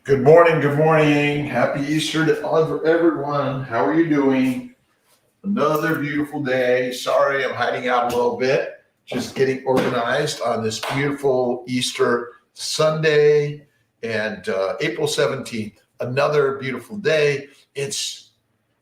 Good morning. Good morning. Happy Easter to everyone. How are you doing? Another beautiful day. Sorry, I'm hiding out a little bit. Just getting organized on this beautiful Easter Sunday and April 17th. Another beautiful day.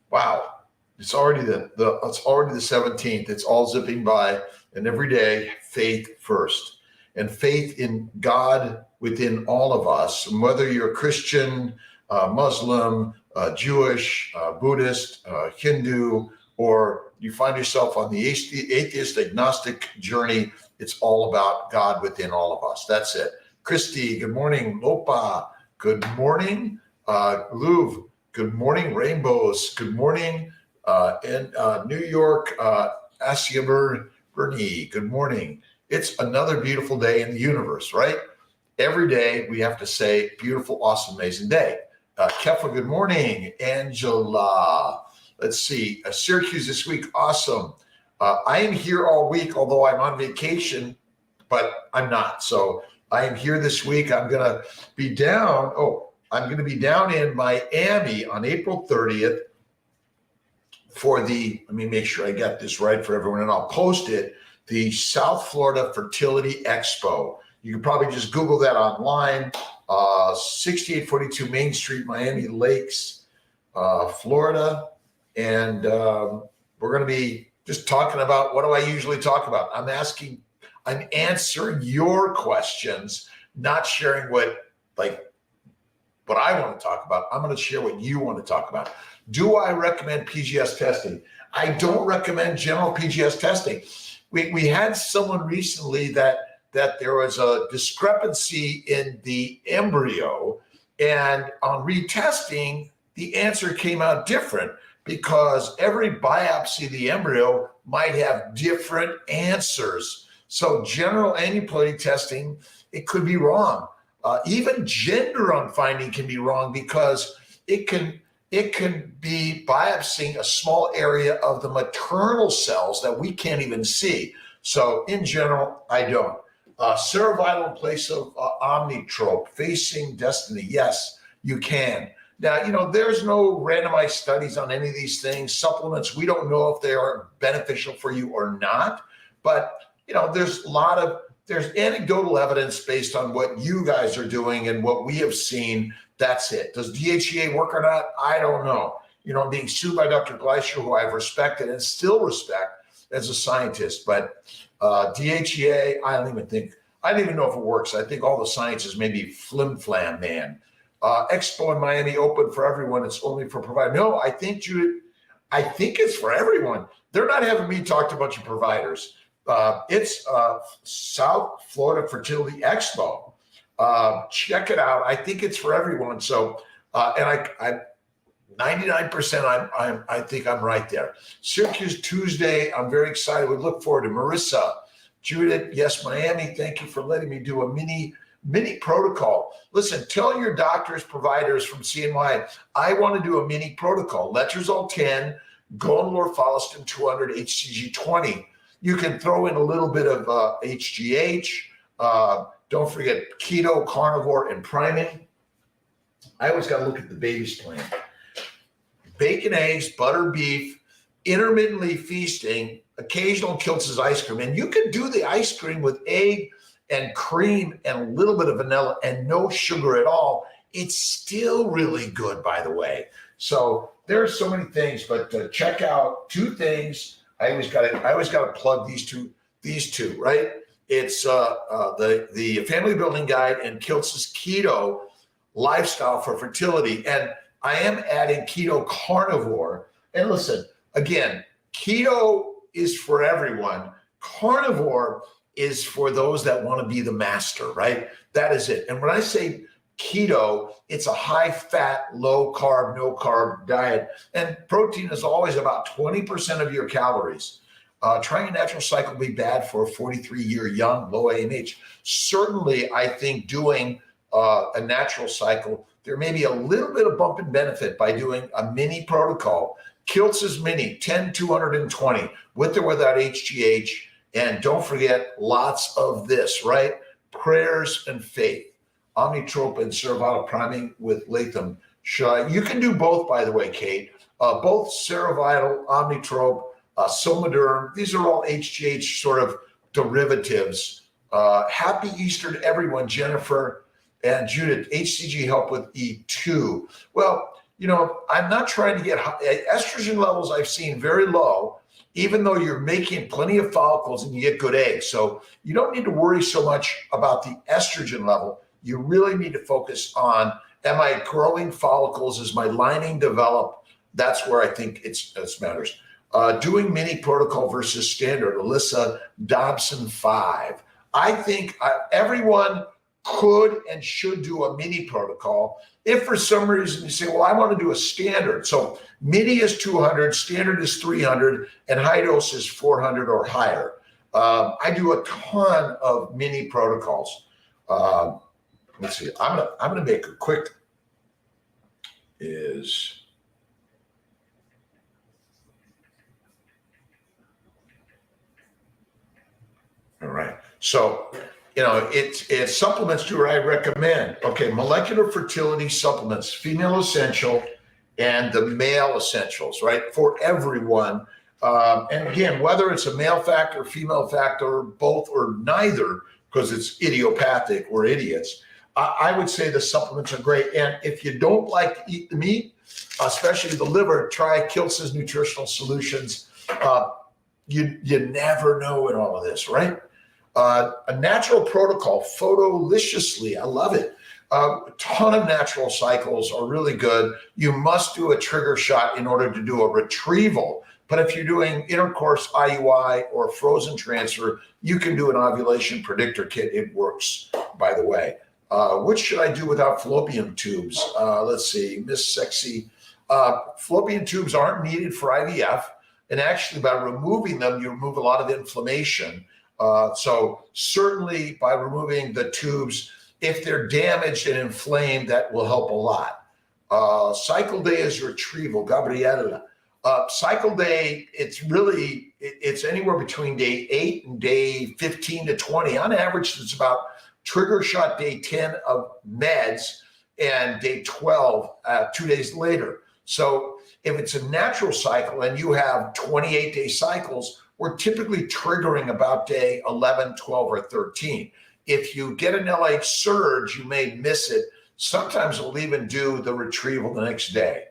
Wow. It's already the 17th. It's all zipping by, and every day, faith first. And faith in God within all of us, whether you're a Christian, Muslim, Jewish, Buddhist, Hindu, or you find yourself on the atheist agnostic journey, it's all about God within all of us. That's it. Christy, good morning. Lopa, good morning. Louv, good morning. Rainbows, good morning. In New York, Asia Bernie, good morning. It's another beautiful day in the universe, right? Every day we have to say beautiful, awesome, amazing day. Kefa, good morning. Angela, let's see. Syracuse this week, awesome. I am here all week, although I'm on vacation, but I'm not. So I am here this week. I'm going to be down. I'm going to be down in Miami on April 30th for let me make sure I got this right for everyone, and I'll post it, the South Florida Fertility Expo. You can probably just Google that online, 6842 Main Street, Miami Lakes, Florida. And we're going to be just talking about, what do I usually talk about? I'm answering your questions, not sharing what I want to talk about. I'm going to share what you want to talk about. Do I recommend PGS testing? I don't recommend general PGS testing. We had someone recently that there was a discrepancy in the embryo, and on retesting, the answer came out different because every biopsy of the embryo might have different answers. So general aneuploidy testing, it could be wrong. Even gender on finding can be wrong because it can be biopsying a small area of the maternal cells that we can't even see. So in general, I don't. Cerevital in place of omnitrope, facing destiny. Yes, you can. Now, there's no randomized studies on any of these things. Supplements, we don't know if they are beneficial for you or not. But, there's anecdotal evidence based on what you guys are doing and what we have seen. That's it. Does DHEA work or not? I don't know. I'm being sued by Dr. Gleicher, who I've respected and still respect as a scientist. But DHEA, I don't even know if it works. I think all the science is maybe flim-flam, man. Expo in Miami open for everyone. It's only for providers. No, I think it's for everyone. They're not having me talk to a bunch of providers. It's South Florida Fertility Expo. Check it out. I think it's for everyone. So, and I 99%, I think I'm right there. Syracuse Tuesday, I'm very excited. We look forward to Marissa, Judith. Yes, Miami. Thank you for letting me do a mini protocol. Listen, tell your doctors, providers from CNY, I want to do a mini protocol. Letrozole 10, Gonalor, Follistin 200, HCG 20. You can throw in a little bit of HGH. Don't forget Keto, Carnivore, and Priming. I always got to look at the baby's plan. Bacon, eggs, butter, beef, intermittently feasting, occasional Kiltz's ice cream. And you can do the ice cream with egg and cream and a little bit of vanilla and no sugar at all. It's still really good, by the way. So there's so many things, but check out two things. I always got to plug these two, right? It's the Family Building Guide and Kiltz's Keto Lifestyle for Fertility. And I am adding Keto Carnivore. And listen, again, Keto is for everyone. Carnivore is for those that want to be the master, right? That is it. And when I say keto, it's a high fat, low carb, no carb diet. And protein is always about 20% of your calories. Trying a natural cycle will be bad for a 43-year young, low AMH. Certainly, I think doing a natural cycle, there may be a little bit of bump in benefit by doing a mini protocol. Kiltz's mini, 10, 220, with or without HGH. And don't forget, lots of this, right? Prayers and faith. Omnitrope and Cerevital priming with Latham. You can do both, by the way, Kate. Both Cerevital, Omnitrope, Somaderm, these are all HGH sort of derivatives. Happy Easter to everyone, Jennifer and Judith. HCG help with E2. Well, you know, I'm not trying to get estrogen levels I've seen very low, even though you're making plenty of follicles and you get good eggs. So you don't need to worry so much about the estrogen level. You really need to focus on, am I growing follicles? Is my lining develop? That's where I think it matters. Doing mini protocol versus standard, Alyssa Dobson 5. I think everyone could and should do a mini protocol. If for some reason you say, well, I want to do a standard. So mini is 200, standard is 300, and high dose is 400 or higher. I do a ton of mini protocols. Let's see, I'm gonna make a quick all right. So, you know, it's supplements to I recommend. Okay, molecular fertility supplements, female essential and the male essentials, right? For everyone. And again, whether it's a male factor, female factor, both or neither, because it's idiopathic or idiots, I would say the supplements are great. And if you don't like to eat the meat, especially the liver, try Kiltz's Nutritional Solutions. You never know in all of this, right? A natural protocol, Photoliciously, I love it. A ton of natural cycles are really good. You must do a trigger shot in order to do a retrieval. But if you're doing intercourse, IUI, or frozen transfer, you can do an ovulation predictor kit. It works, by the way. What should I do without fallopian tubes? Let's see, Miss Sexy. Fallopian tubes aren't needed for IVF. And actually, by removing them, you remove a lot of inflammation. So certainly by removing the tubes, if they're damaged and inflamed, that will help a lot. Cycle day is retrieval, Gabriela. Cycle day, it's anywhere between day 8 and day 15 to 20. On average, it's about trigger shot day 10 of meds and day 12, 2 days later. So if it's a natural cycle and you have 28-day cycles, we're typically triggering about day 11, 12, or 13. If you get an LH surge, you may miss it. Sometimes we'll even do the retrieval the next day.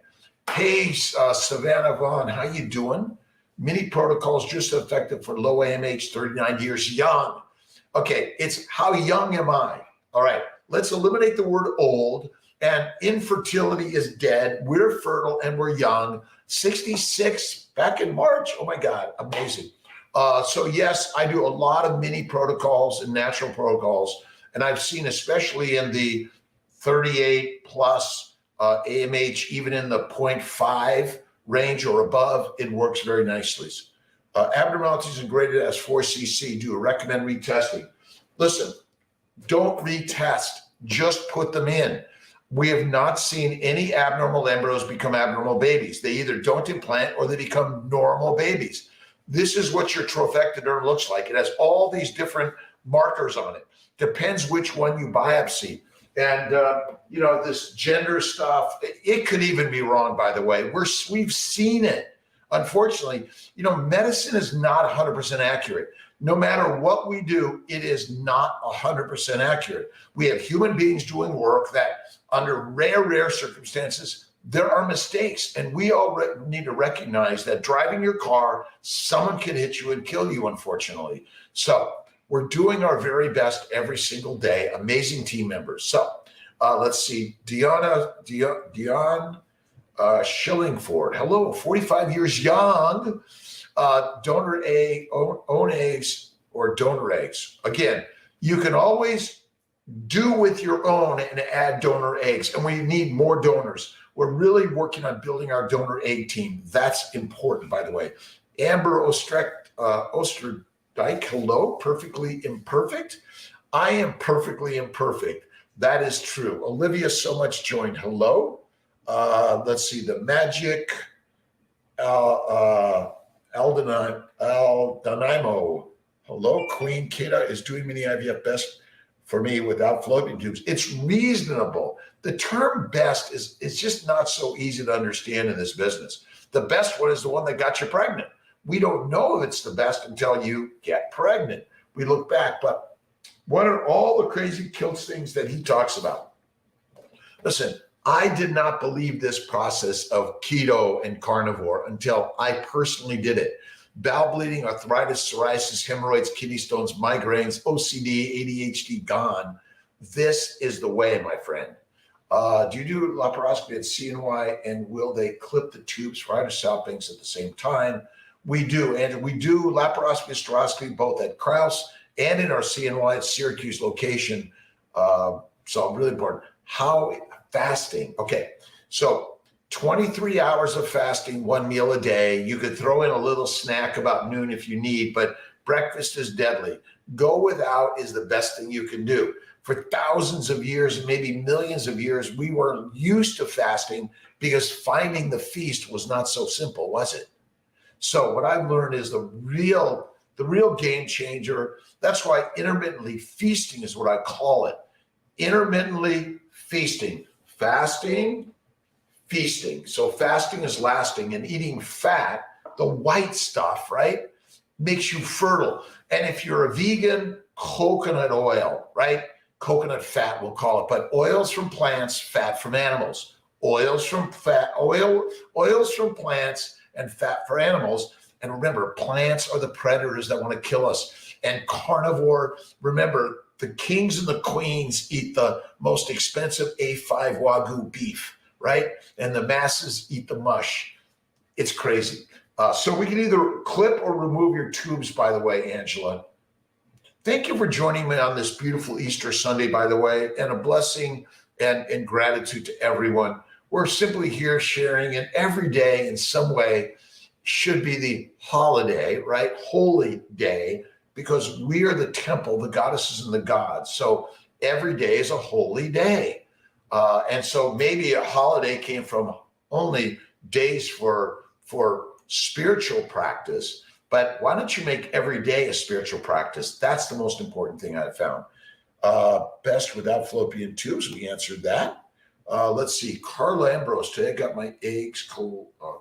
Hey, Savannah Vaughn, how you doing? Mini protocols just effective for low AMH, 39 years young. Okay, it's how young am I? All right, let's eliminate the word old. And infertility is dead. We're fertile and we're young. 66 back in March. Oh my God, amazing. So yes, I do a lot of mini protocols and natural protocols. And I've seen, especially in the 38 plus AMH, even in the 0.5 range or above, it works very nicely. Abnormalities and graded as 4cc. Do you recommend retesting? Listen, don't retest. Just put them in. We have not seen any abnormal embryos become abnormal babies. They either don't implant or they become normal babies. This is what your trophectoderm looks like. It has all these different markers on it. Depends which one you biopsy. And, you know, this gender stuff, it could even be wrong, by the way. We've seen it. Unfortunately, you know, medicine is not 100% accurate. No matter what we do, it is not 100% accurate. We have human beings doing work that under rare circumstances, there are mistakes. And we all need to recognize that driving your car, someone can hit you and kill you, unfortunately. So we're doing our very best every single day. Amazing team members. So let's see, Dion Shillingford. Hello, 45 years young. Donor egg, own eggs, or donor eggs. Again, you can always do with your own and add donor eggs. And we need more donors. We're really working on building our donor egg team. That's important, by the way. Amber Osterdijk, hello, perfectly imperfect. I am perfectly imperfect. That is true. Olivia so much joined. Hello. Let's see, the magic Aldanimo. Hello, Queen Keto is doing mini IVF best for me without fallopian tubes. It's reasonable. The term best is just not so easy to understand in this business. The best one is the one that got you pregnant. We don't know if it's the best until you get pregnant. We look back, but what are all the crazy Kiltz things that he talks about? Listen, I did not believe this process of keto and carnivore until I personally did it. Bowel bleeding, arthritis, psoriasis, hemorrhoids, kidney stones, migraines, OCD, ADHD gone. This is the way, my friend. Do you do laparoscopy at CNY, and will they clip the tubes prior to salpings at the same time? We do, and we do laparoscopy, hysteroscopy both at Krause and in our CNY at Syracuse location. So really important. How fasting? Okay, so 23 hours of fasting, 1 meal a day. You could throw in a little snack about noon if you need, but breakfast is deadly. Go without is the best thing you can do. For thousands of years and maybe millions of years, we were used to fasting because finding the feast was not so simple, was it? So what I've learned is the real game changer. That's why intermittently feasting is what I call it. Intermittently feasting. Fasting, feasting. So fasting is lasting, and eating fat, the white stuff, right, makes you fertile. And if you're a vegan, coconut oil, right? Coconut fat, we'll call it, but oils from plants, fat from animals. Oils from plants and fat for animals. And remember, plants are the predators that want to kill us. And carnivore, remember, the kings and the queens eat the most expensive A5 Wagyu beef, right? And the masses eat the mush. It's crazy. So we can either clip or remove your tubes, by the way, Angela. Thank you for joining me on this beautiful Easter Sunday, by the way, and a blessing and gratitude to everyone. We're simply here sharing, and every day in some way should be the holiday, right? Holy day, because we are the temple, the goddesses and the gods. So every day is a holy day. And so maybe a holiday came from only days for spiritual practice, but why don't you make every day a spiritual practice? That's the most important thing I've found. Best without fallopian tubes, we answered that. Let's see, Carla Ambrose, today I got my eggs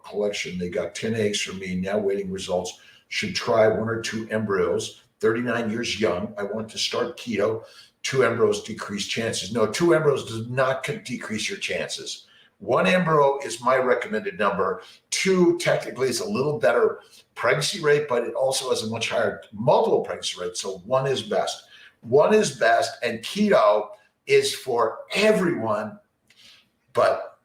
collection. They got 10 eggs from me, now waiting results. Should try 1 or 2 embryos, 39 years young. I want to start keto. 2 embryos decrease chances. No, 2 embryos does not decrease your chances. 1 embryo is my recommended number. 2 technically is a little better pregnancy rate, but it also has a much higher multiple pregnancy rate. So 1 is best. 1 is best, and keto is for everyone, but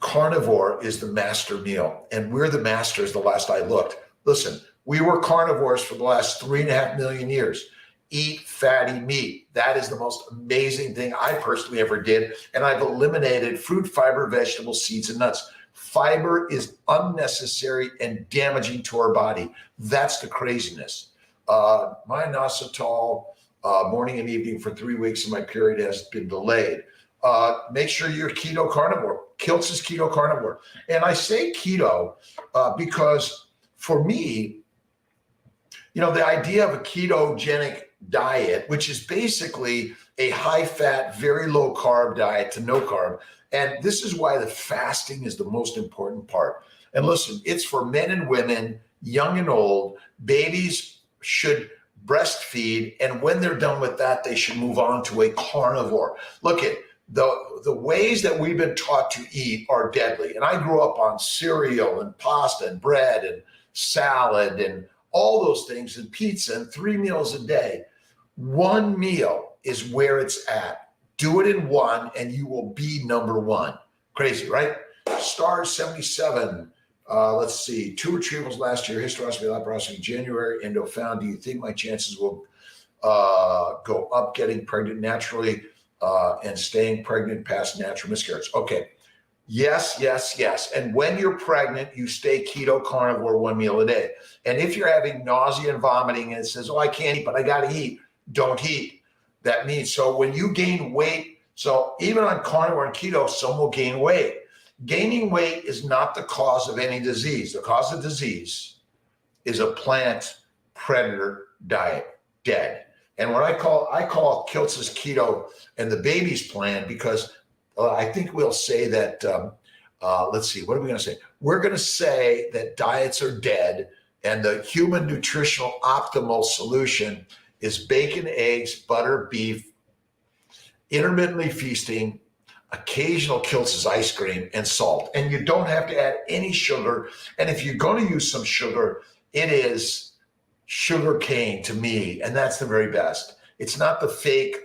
carnivore is the master meal, and we're the masters the last I looked. Listen, we were carnivores for the last 3.5 million years. Eat fatty meat. That is the most amazing thing I personally ever did. And I've eliminated fruit, fiber, vegetables, seeds, and nuts. Fiber is unnecessary and damaging to our body. That's the craziness. My inositol, morning and evening for 3 weeks, and my period has been delayed. Make sure you're keto carnivore. Kiltz is keto carnivore. And I say keto because for me, you know, the idea of a ketogenic diet, which is basically a high fat, very low carb diet to no carb. And this is why the fasting is the most important part. And listen, it's for men and women, young and old. Babies should breastfeed. And when they're done with that, they should move on to a carnivore. Look at the ways that we've been taught to eat are deadly. And I grew up on cereal and pasta and bread and salad and all those things, and pizza, and 3 meals a day. 1 meal is where it's at. Do it in 1 and you will be number 1. Crazy, right? Star 77. Let's see. 2 retrievals last year. Hysteroscopy, laparoscopy, January, endo found. Do you think my chances will go up getting pregnant naturally and staying pregnant past natural miscarriage? Okay. Yes, yes, yes. And when you're pregnant, you stay keto carnivore 1 meal a day. And if you're having nausea and vomiting and it says, oh, I can't eat, but I got to eat, don't eat. That means, so when you gain weight, so even on carnivore and keto, some will gain weight. Gaining weight is not the cause of any disease. The cause of disease is a plant predator diet, dead. And what I call Kiltz's keto and the babies plan, because I think we'll say that, let's see, what are we going to say? We're going to say that diets are dead and the human nutritional optimal solution is bacon, eggs, butter, beef, intermittently feasting, occasional Kiltz's ice cream, and salt. And you don't have to add any sugar. And if you're going to use some sugar, it is sugar cane to me, and that's the very best. It's not the fake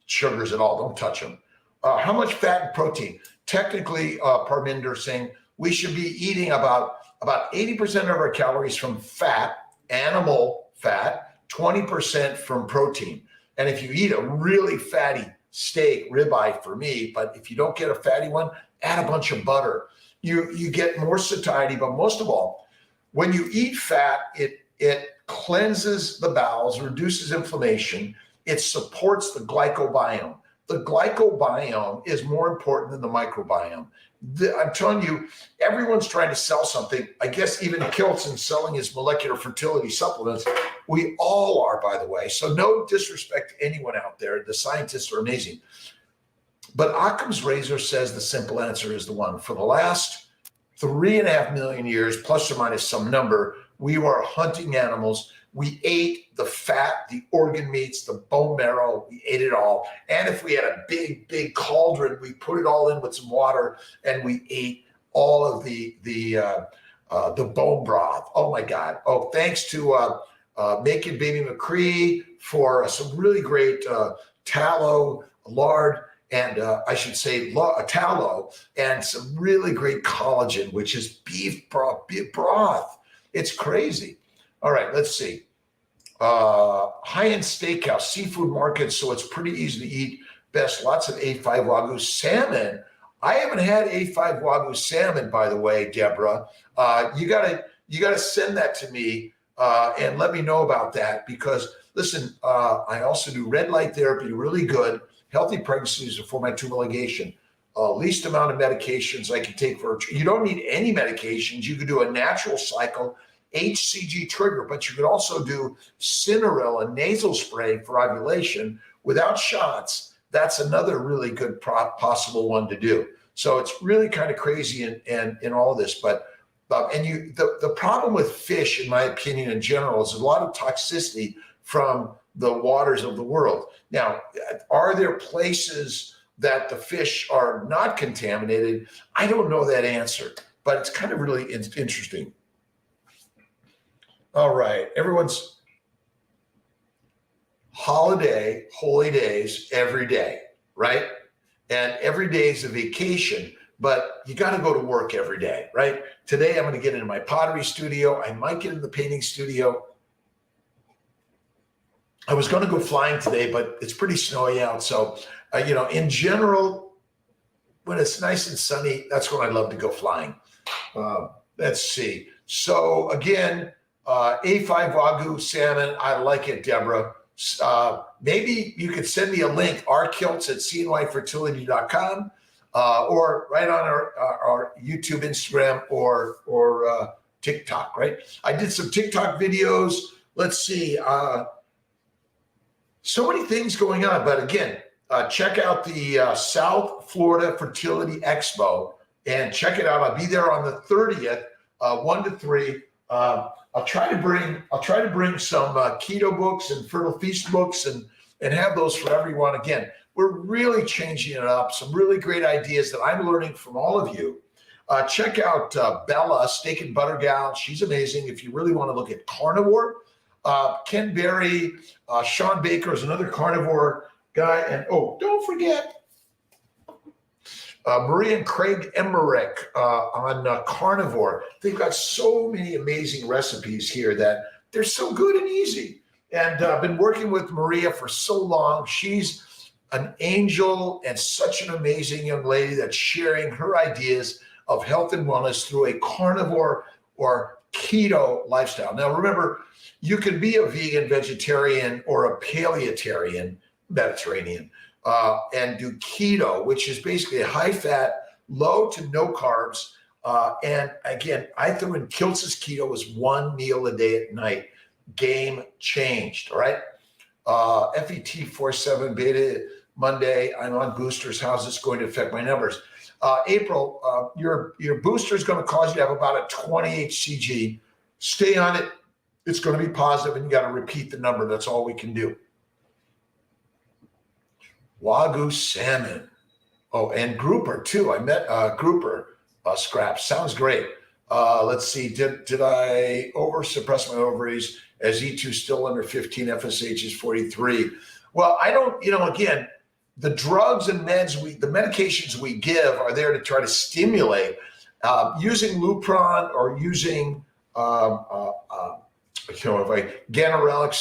sugars at all. Don't touch them. How much fat and protein? Technically, Parminder saying we should be eating about 80% of our calories from fat, animal fat, 20% from protein. And if you eat a really fatty steak, ribeye for me, but if you don't get a fatty one, add a bunch of butter. You get more satiety, but most of all, when you eat fat, it cleanses the bowels, reduces inflammation. It supports the glycobiome. The glycobiome is more important than the microbiome. I'm telling you, everyone's trying to sell something. I guess even Kiltz in selling his molecular fertility supplements. We all are, by the way. So no disrespect to anyone out there. The scientists are amazing. But Occam's razor says the simple answer is the one. For the last 3.5 million years, plus or minus some number, we were hunting animals. We ate the fat, the organ meats, the bone marrow. We ate it all. And if we had a big, big cauldron, we put it all in with some water, and we ate all of the bone broth. Oh my God! Oh, thanks to Making Baby McCree for some really great tallow, lard, and I should say tallow, and some really great collagen, which is beef broth. It's crazy. All right, let's see. High-end steakhouse, seafood market, so it's pretty easy to eat. Best, lots of A5 Wagyu salmon. I haven't had A5 Wagyu salmon, by the way, Deborah. You gotta send that to me and let me know about that, because listen, I also do red light therapy, really good. Healthy pregnancies before my tumor ligation. Least amount of medications I can take you don't need any medications. You could do a natural cycle, HCG trigger, but you could also do Cineril, a nasal spray for ovulation without shots. That's another really good possible one to do. So it's really kind of crazy in all this, but the problem with fish, in my opinion, in general, is a lot of toxicity from the waters of the world. Now, are there places that the fish are not contaminated? I don't know that answer, but it's kind of really interesting. All right, everyone's holiday, holy days every day, right? And every day is a vacation, but you got to go to work every day, right? Today, I'm going to get into my pottery studio. I might get in the painting studio. I was going to go flying today, but it's pretty snowy out. So, in general, when it's nice and sunny, that's when I love to go flying. Let's see. So again, A5 Wagyu salmon, I like it, Deborah. Maybe you could send me a link, rkiltz@cnyfertility.com, or right on our YouTube, Instagram, or TikTok, right? I did some TikTok videos. Let's see. So many things going on, but again, check out the South Florida Fertility Expo and check it out. I'll be there on the 30th, 1 to 3. I'll try to bring some keto books and fertile feast books and have those for everyone. Again, we're really changing it up. Some really great ideas that I'm learning from all of you. Check out Bella, Steak and Butter Gal. She's amazing. If you really want to look at carnivore, Ken Berry, Sean Baker is another carnivore guy. And don't forget Maria and Craig Emmerich on carnivore. They've got so many amazing recipes here that they're so good and easy. And I've been working with Maria for so long. She's an angel and such an amazing young lady that's sharing her ideas of health and wellness through a carnivore or keto lifestyle. Now, remember, you can be a vegan, vegetarian, or a paleotarian, Mediterranean, and do keto, which is basically a high-fat, low to no carbs. And again, I threw in Kiltz's keto as one meal a day at night. Game changed, all right? FET47 beta Monday. I'm on boosters. How's this going to affect my numbers? April, your booster is going to cause you to have about a 20 HCG. Stay on it. It's going to be positive, and you got to repeat the number. That's all we can do. Wagyu salmon. Oh, and grouper too. I met grouper scraps. Sounds great. Let's see. Did I suppress my ovaries as E2 still under 15, FSH is 43? Well, I don't, again, the drugs and the medications we give are there to try to stimulate. Using Lupron or using, Ganirelix,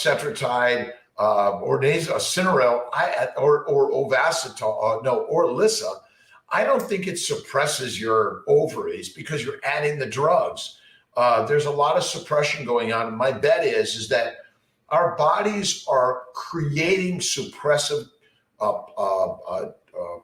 Cetratide, or Cinerel, or Ovasitol, or Lissa, I don't think it suppresses your ovaries because you're adding the drugs. There's a lot of suppression going on. And my bet is that our bodies are creating suppressive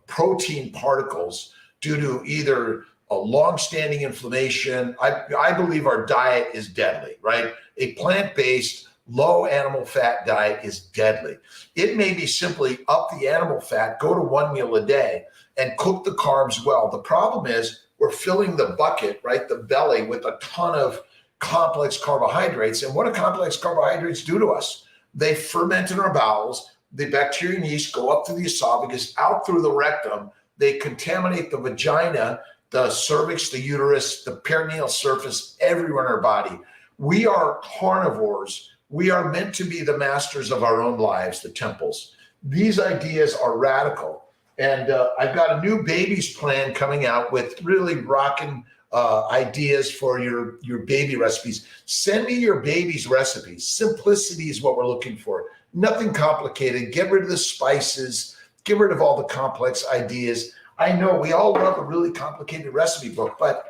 protein particles due to either a long-standing inflammation. I believe our diet is deadly, right? A plant-based, low animal fat diet is deadly. It may be simply up the animal fat, go to one meal a day, and cook the carbs well. The problem is we're filling the bucket, right, the belly, with a ton of complex carbohydrates. And what do complex carbohydrates do to us? They ferment in our bowels. The bacteria and yeast go up through the esophagus, out through the rectum. They contaminate the vagina, the cervix, the uterus, the perineal surface, everywhere in our body. We are carnivores. We are meant to be the masters of our own lives, the temples. These ideas are radical. And I've got a new babies plan coming out with really rocking ideas for your baby recipes. Send me your baby's recipes. Simplicity is what we're looking for. Nothing complicated. Get rid of the spices. Get rid of all the complex ideas. I know we all love a really complicated recipe book, but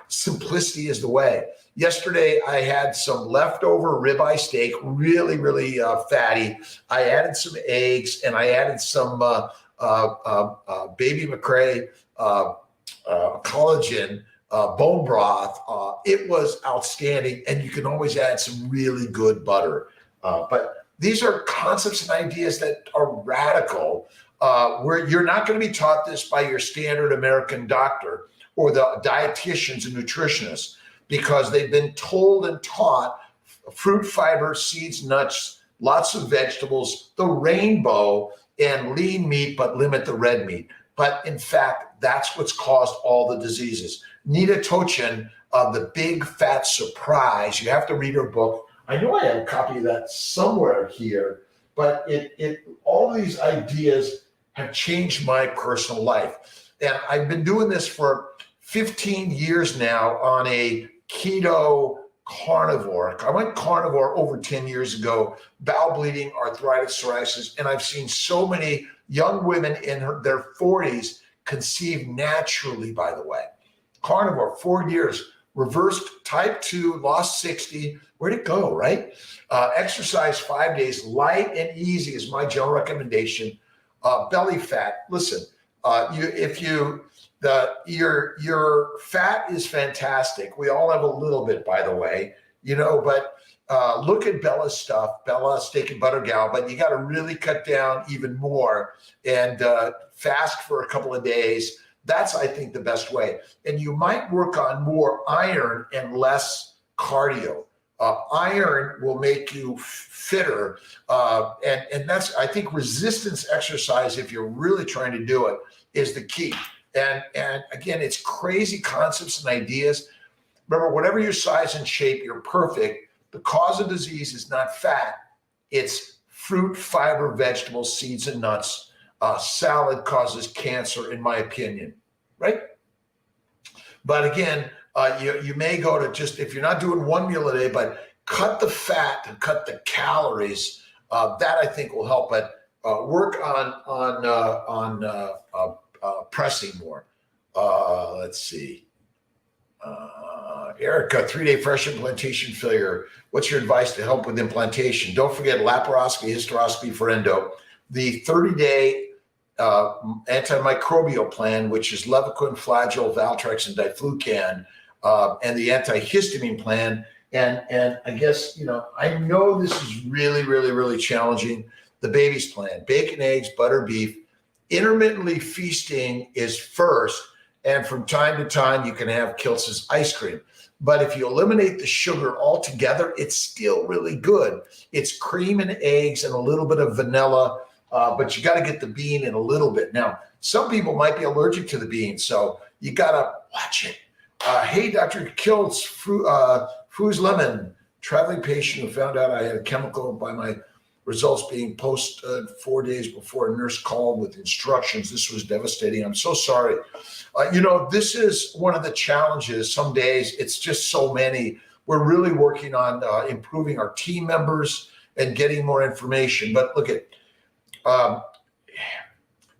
simplicity is the way. Yesterday, I had some leftover ribeye steak, really, really fatty. I added some eggs, and I added some baby McRae collagen bone broth. It was outstanding, and you can always add some really good butter. But these are concepts and ideas that are radical, where you're not going to be taught this by your standard American doctor or the dietitians and nutritionists, because they've been told and taught fruit, fiber, seeds, nuts, lots of vegetables, the rainbow, and lean meat, but limit the red meat. But in fact, that's what's caused all the diseases. Nita Tochin, The Big Fat Surprise, you have to read her book. I know I have a copy of that somewhere here, but all these ideas have changed my personal life. And I've been doing this for 15 years now on a keto carnivore. I went carnivore over 10 years ago, bowel bleeding, arthritis, psoriasis, and I've seen so many young women in their 40s conceive naturally, by the way. Carnivore, 4 years, reversed type 2, lost 60. Where'd it go, right? Exercise 5 days, light and easy is my general recommendation. Belly fat, listen, your fat is fantastic. We all have a little bit, by the way, but look at Bella's stuff, Bella steak and butter gal, but you got to really cut down even more and fast for a couple of days. That's, I think, the best way. And you might work on more iron and less cardio. Iron will make you fitter. And that's, I think, resistance exercise, if you're really trying to do it, is the key. And again, it's crazy concepts and ideas. Remember, whatever your size and shape, you're perfect. The cause of disease is not fat. It's fruit, fiber, vegetables, seeds, and nuts. Salad causes cancer, in my opinion, right? But again, you may go to just, if you're not doing one meal a day, but cut the fat and cut the calories. That I think will help. But work on pressing more. Let's see. Erica, 3-day fresh implantation failure. What's your advice to help with implantation? Don't forget laparoscopy, hysteroscopy for endo. The 30-day antimicrobial plan, which is Levaquin, Flagyl, Valtrex, and Diflucan, and the antihistamine plan And I guess, I know this is really, really, really challenging. The baby's plan, bacon, eggs, butter, beef, intermittently feasting is first. And from time to time, you can have Kiltz's ice cream. But if you eliminate the sugar altogether, it's still really good. It's cream and eggs and a little bit of vanilla, but you got to get the bean in a little bit. Now, some people might be allergic to the bean, so you got to watch it. Hey, Dr. Kiltz, Foo's Lemon, traveling patient who found out I had a chemical by my results being posted 4 days before a nurse called with instructions. This was devastating. I'm so sorry. This is one of the challenges. Some days it's just so many. We're really working on improving our team members and getting more information. But look at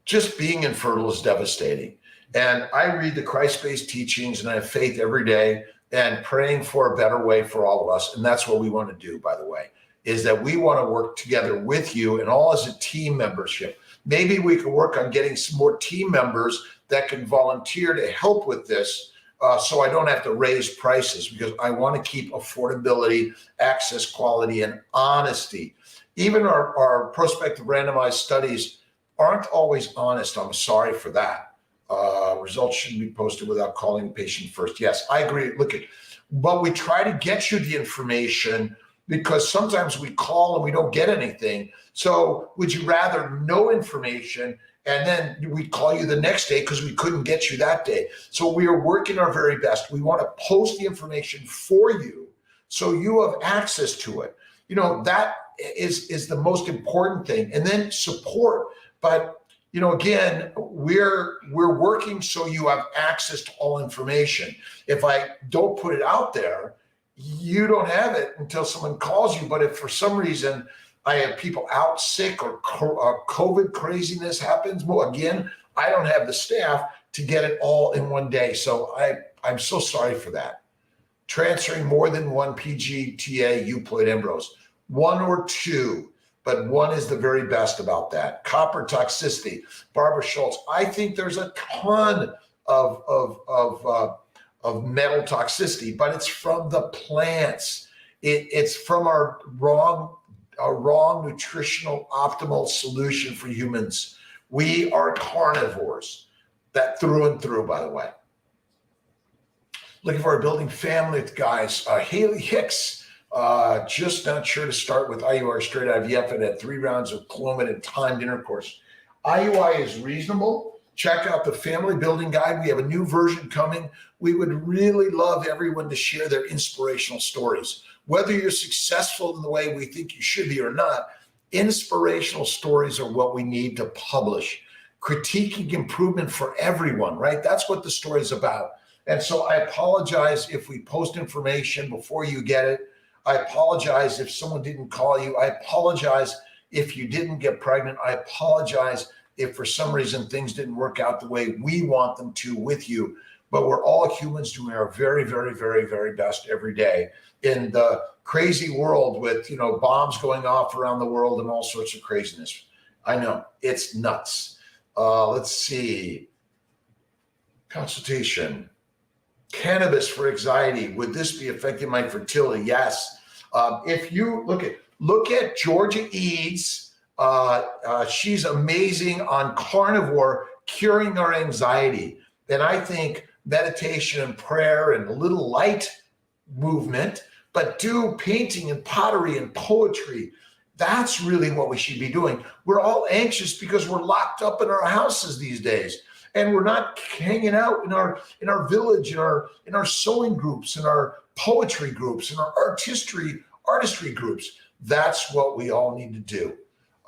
just being infertile is devastating. And I read the Christ-based teachings and I have faith every day and praying for a better way for all of us. And that's what we want to do, by the way, is that we want to work together with you and all as a team membership. Maybe we can work on getting some more team members that can volunteer to help with this so I don't have to raise prices, because I want to keep affordability, access, quality, and honesty. Even our prospective randomized studies aren't always honest. I'm sorry for that. Results shouldn't be posted without calling the patient first. Yes, I agree. But we try to get you the information because sometimes we call and we don't get anything. So would you rather no information and then we call you the next day because we couldn't get you that day? So we are working our very best. We want to post the information for you so you have access to it. That is the most important thing. And then support. But again, we're working so you have access to all information. If I don't put it out there, you don't have it until someone calls you. But if for some reason I have people out sick or COVID craziness happens, well, again, I don't have the staff to get it all in one day. So I'm so sorry for that. Transferring more than one PGTA euploid embryos, one or two, but one is the very best about that. Copper toxicity, Barbara Schultz. I think there's a ton of metal toxicity, but it's from the plants. It's from our wrong nutritional optimal solution for humans. We are carnivores, that through and through, by the way. Looking for a building family, guys. Haley Hicks. Just not sure to start with IUI straight IVF and had 3 rounds of Clomid and timed intercourse. IUI is reasonable. Check out the family building guide. We have a new version coming. We would really love everyone to share their inspirational stories. Whether you're successful in the way we think you should be or not, inspirational stories are what we need to publish. Critiquing improvement for everyone, right? That's what the story is about. And so I apologize if we post information before you get it. I apologize if someone didn't call you. I apologize if you didn't get pregnant. I apologize if for some reason things didn't work out the way we want them to with you. But we're all humans doing our very, very, very, very best every day in the crazy world with, bombs going off around the world and all sorts of craziness. I know, it's nuts. Let's see. Consultation. Cannabis for anxiety. Would this be affecting my fertility? Yes. If you look at Georgia Eads, she's amazing on Carnivore, curing our anxiety. And I think meditation and prayer and a little light movement, but do painting and pottery and poetry. That's really what we should be doing. We're all anxious because we're locked up in our houses these days. And we're not hanging out in our village, in our sewing groups, in our poetry groups, in our artistry groups. That's what we all need to do.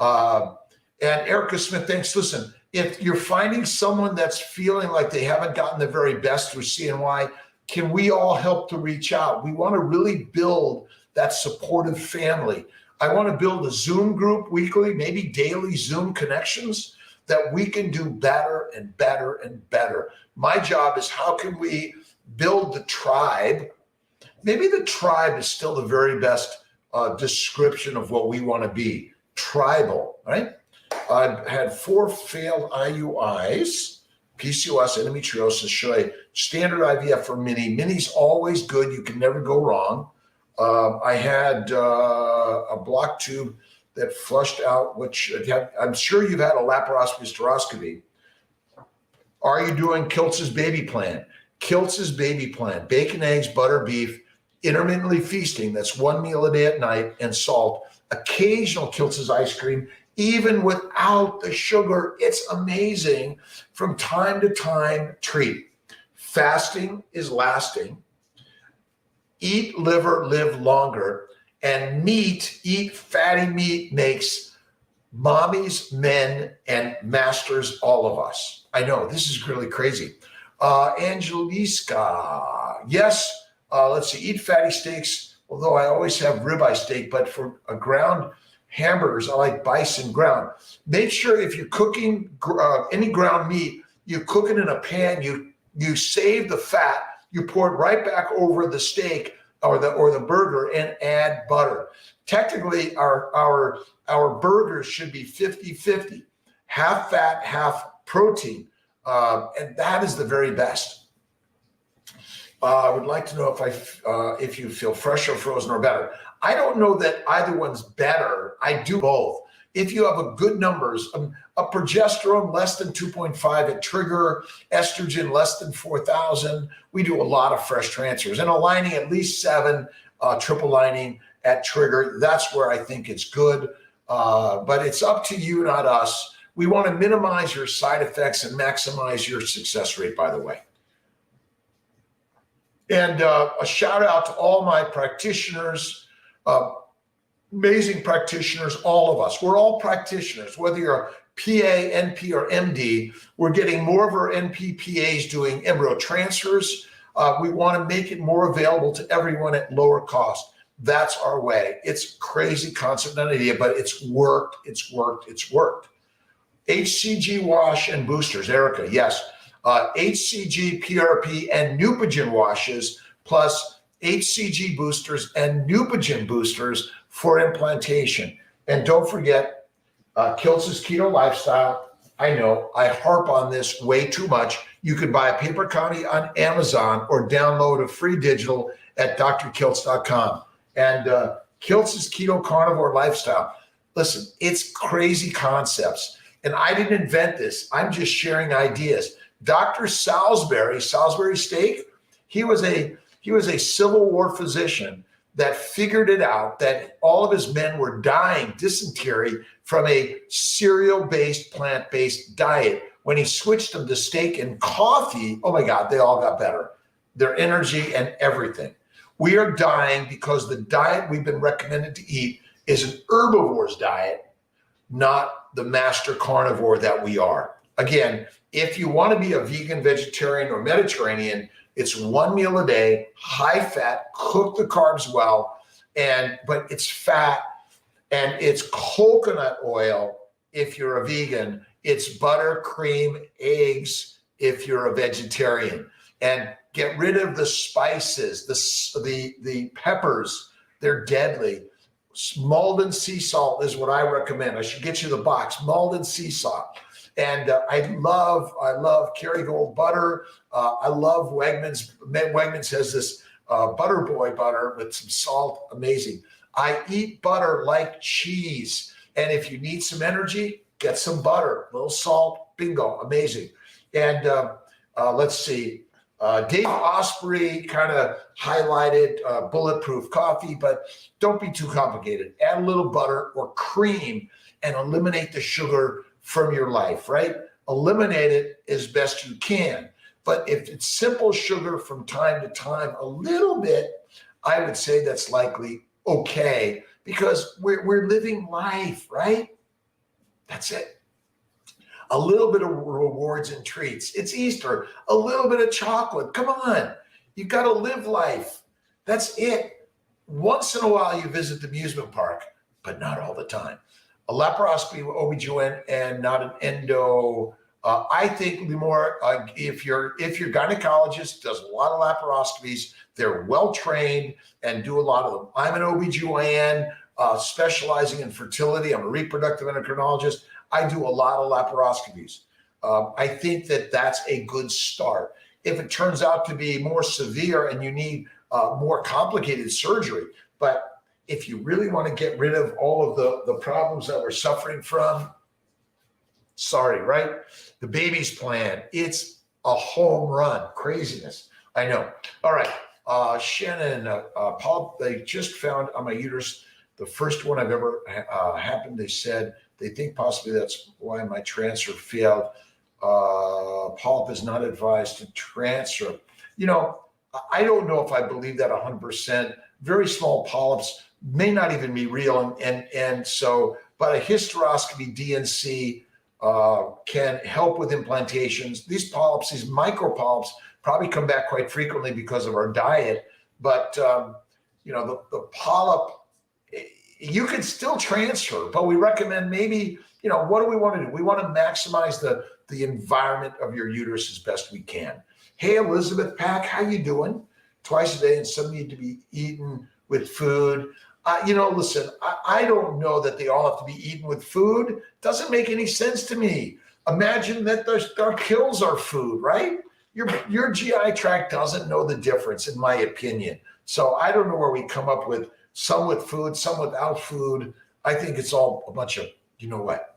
And Erica Smith, thanks. Listen, if you're finding someone that's feeling like they haven't gotten the very best through CNY, can we all help to reach out? We want to really build that supportive family. I want to build a Zoom group weekly, maybe daily Zoom connections that we can do better and better and better. My job is how can we build the tribe? Maybe the tribe is still the very best description of what we want to be. Tribal, right? I've had 4 failed IUIs, PCOS, endometriosis, standard IVF for mini. Mini's always good. You can never go wrong. I had a block tube that flushed out, which I'm sure you've had a laparoscopy hysteroscopy. Are you doing Kiltz's baby plan? Kiltz's baby plan, bacon, eggs, butter, beef, intermittently feasting, that's one meal a day at night, and salt, occasional Kiltz's ice cream, even without the sugar. It's amazing. From time to time, treat. Fasting is lasting. Eat liver, live longer. And meat, eat fatty meat, makes mommies, men, and masters all of us. I know, this is really crazy. Angeliska, yes, let's see, eat fatty steaks, although I always have ribeye steak, but for a ground hamburgers, I like bison ground. Make sure if you're cooking any ground meat, you cook it in a pan, you save the fat, you pour it right back over the steak or the burger and add butter. Technically, our burgers should be 50-50, half fat, half protein. And that is the very best. I would like to know if you feel fresh or frozen or better. I don't know that either one's better. I do both. If you have a good numbers, a progesterone less than 2.5 at trigger, estrogen less than 4,000, we do a lot of fresh transfers. And a lining at least 7, triple lining at trigger, that's where I think it's good. But it's up to you, not us. We want to minimize your side effects and maximize your success rate, by the way. And a shout out to all my practitioners, amazing practitioners, all of us. We're all practitioners, whether you're a PA, NP, or MD. We're getting more of our NP PAs doing embryo transfers. We want to make it more available to everyone at lower cost. That's our way. It's a crazy concept, not an idea, but it's worked, it's worked, it's worked. HCG wash and boosters, Erica, yes. HCG, PRP, and Neupogen washes, plus HCG boosters and Neupogen boosters for implantation. And don't forget, Kiltz's Keto Lifestyle. I know I harp on this way too much. You can buy a paper copy on Amazon or download a free digital at drkiltz.com. And Kiltz's Keto Carnivore Lifestyle. Listen, it's crazy concepts. And I didn't invent this. I'm just sharing ideas. Dr. Salisbury steak, he was a Civil War physician that figured it out that all of his men were dying dysentery from a cereal-based, plant-based diet. When he switched them to steak and coffee, oh my God, they all got better. Their energy and everything. We are dying because the diet we've been recommended to eat is an herbivore's diet, not the master carnivore that we are. Again, if you want to be a vegan, vegetarian, or Mediterranean, it's one meal a day, high fat, cook the carbs well, but it's fat, and it's coconut oil if you're a vegan. It's butter, cream, eggs if you're a vegetarian. And get rid of the spices, the peppers, they're deadly. Malden sea salt is what I recommend. I should get you the box, Malden sea salt. And I love Kerrygold butter. I love Wegmans. Wegmans has this Butter Boy butter with some salt, amazing. I eat butter like cheese. And if you need some energy, get some butter, a little salt, bingo, amazing. And let's see, Dave Osprey kind of highlighted bulletproof coffee, but don't be too complicated. Add a little butter or cream and eliminate the sugar from your life, right? Eliminate it as best you can. But if it's simple sugar from time to time, a little bit, I would say that's likely okay, because we're living life, right? That's it. A little bit of rewards and treats. It's Easter, a little bit of chocolate. Come on, you got to live life. That's it. Once in a while you visit the amusement park, but not all the time. A laparoscopy with OB/GYN and not an endo. I think more if your gynecologist does a lot of laparoscopies, they're well trained and do a lot of them. I'm an OB/GYN specializing in fertility. I'm a reproductive endocrinologist. I do a lot of laparoscopies. I think that that's a good start. If it turns out to be more severe and you need more complicated surgery, But if you really want to get rid of all of the problems that we're suffering from, sorry, right? The baby's plan, it's a home run. Craziness. I know. All right. Shannon, Paul, they just found on my uterus the first one I've ever happened. They said they think possibly that's why my transfer failed. Polyp is not advised to transfer. You know, I don't know if I believe that 100%. Very small polyps may not even be real. And so, but a hysteroscopy DNC can help with implantations. These polyps, these micro polyps, probably come back quite frequently because of our diet. But, you know, the polyp, you can still transfer, but we recommend maybe, you know, what do we want to do? We want to maximize the environment of your uterus as best we can. Hey, Elizabeth Pack, how you doing? Twice a day, and some need to be eaten with food. You know, listen, I don't know that they all have to be eaten with food. Doesn't make any sense to me. Imagine that our pills are food, right? Your GI tract doesn't know the difference, in my opinion. So I don't know where we come up with some with food, some without food. I think it's all a bunch of, you know what?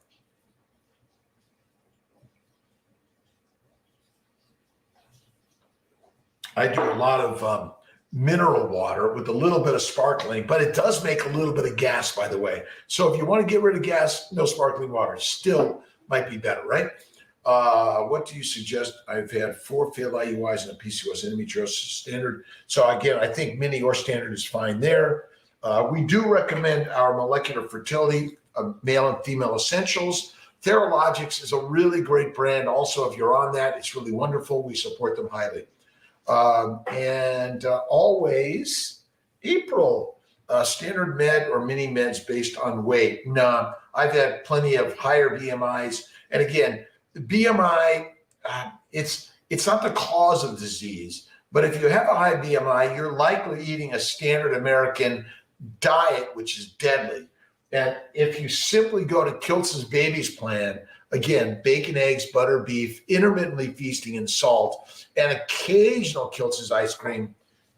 I do a lot of mineral water with a little bit of sparkling, but it does make a little bit of gas, by the way. So if you want to get rid of gas, no sparkling water. Still might be better, right? What do you suggest? I've had 4 failed IUIs and a PCOS endometriosis standard. So again, I think mini or standard is fine there. We do recommend our molecular fertility, male and female essentials. Theralogics is a really great brand. Also, if you're on that, it's really wonderful. We support them highly. Always April, standard med or mini meds based on weight. No, I've had plenty of higher BMIs. And again, the BMI, it's not the cause of disease, but if you have a high BMI, you're likely eating a standard American diet, which is deadly. And if you simply go to Kiltz's Babies Plan, again, bacon, eggs, butter, beef, intermittently feasting and salt, and occasional Kiltz's ice cream,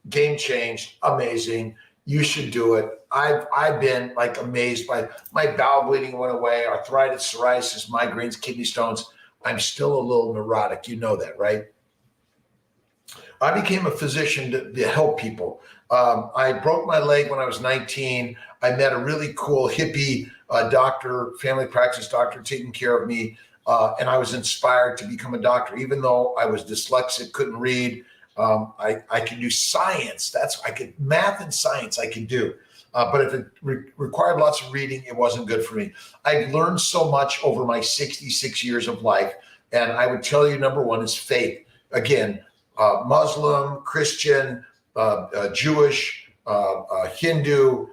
game changed, amazing. You should do it. I've been like amazed by my bowel bleeding went away, arthritis, psoriasis, migraines, kidney stones. I'm still a little neurotic. You know that, right? I became a physician to help people. I broke my leg when I was 19. I met a really cool hippie doctor, family practice doctor, taking care of me. And I was inspired to become a doctor, even though I was dyslexic, couldn't read. I could do science. Math and science I could do. But if it required lots of reading, it wasn't good for me. I've learned so much over my 66 years of life. And I would tell you, number one is faith. Again, Muslim, Christian, Jewish, Hindu,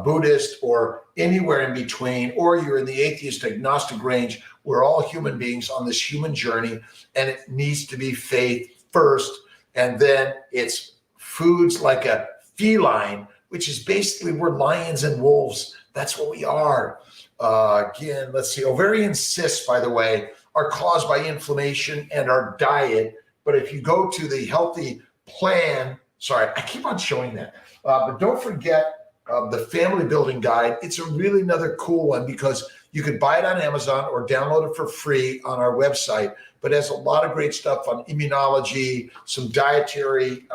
Buddhist, or anywhere in between, or you're in the atheist agnostic range. We're all human beings on this human journey, and it needs to be faith first. And then it's foods like a feline, which is basically we're lions and wolves. That's what we are. Again, let's see. Ovarian cysts, by the way, are caused by inflammation and our diet. But if you go to the healthy plan, sorry, I keep on showing that. But don't forget the family building guide. It's a really another cool one because you could buy it on Amazon or download it for free on our website. But it has a lot of great stuff on immunology, some dietary,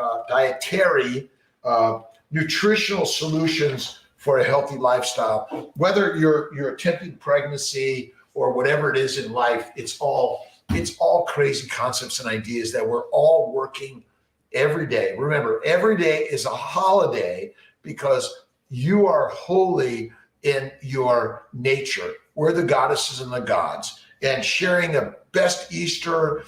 nutritional solutions for a healthy lifestyle. Whether you're attempting pregnancy or whatever it is in life, it's all crazy concepts and ideas that we're all working every day. Remember, every day is a holiday because you are holy in your nature. We're the goddesses and the gods. And sharing the best Easter,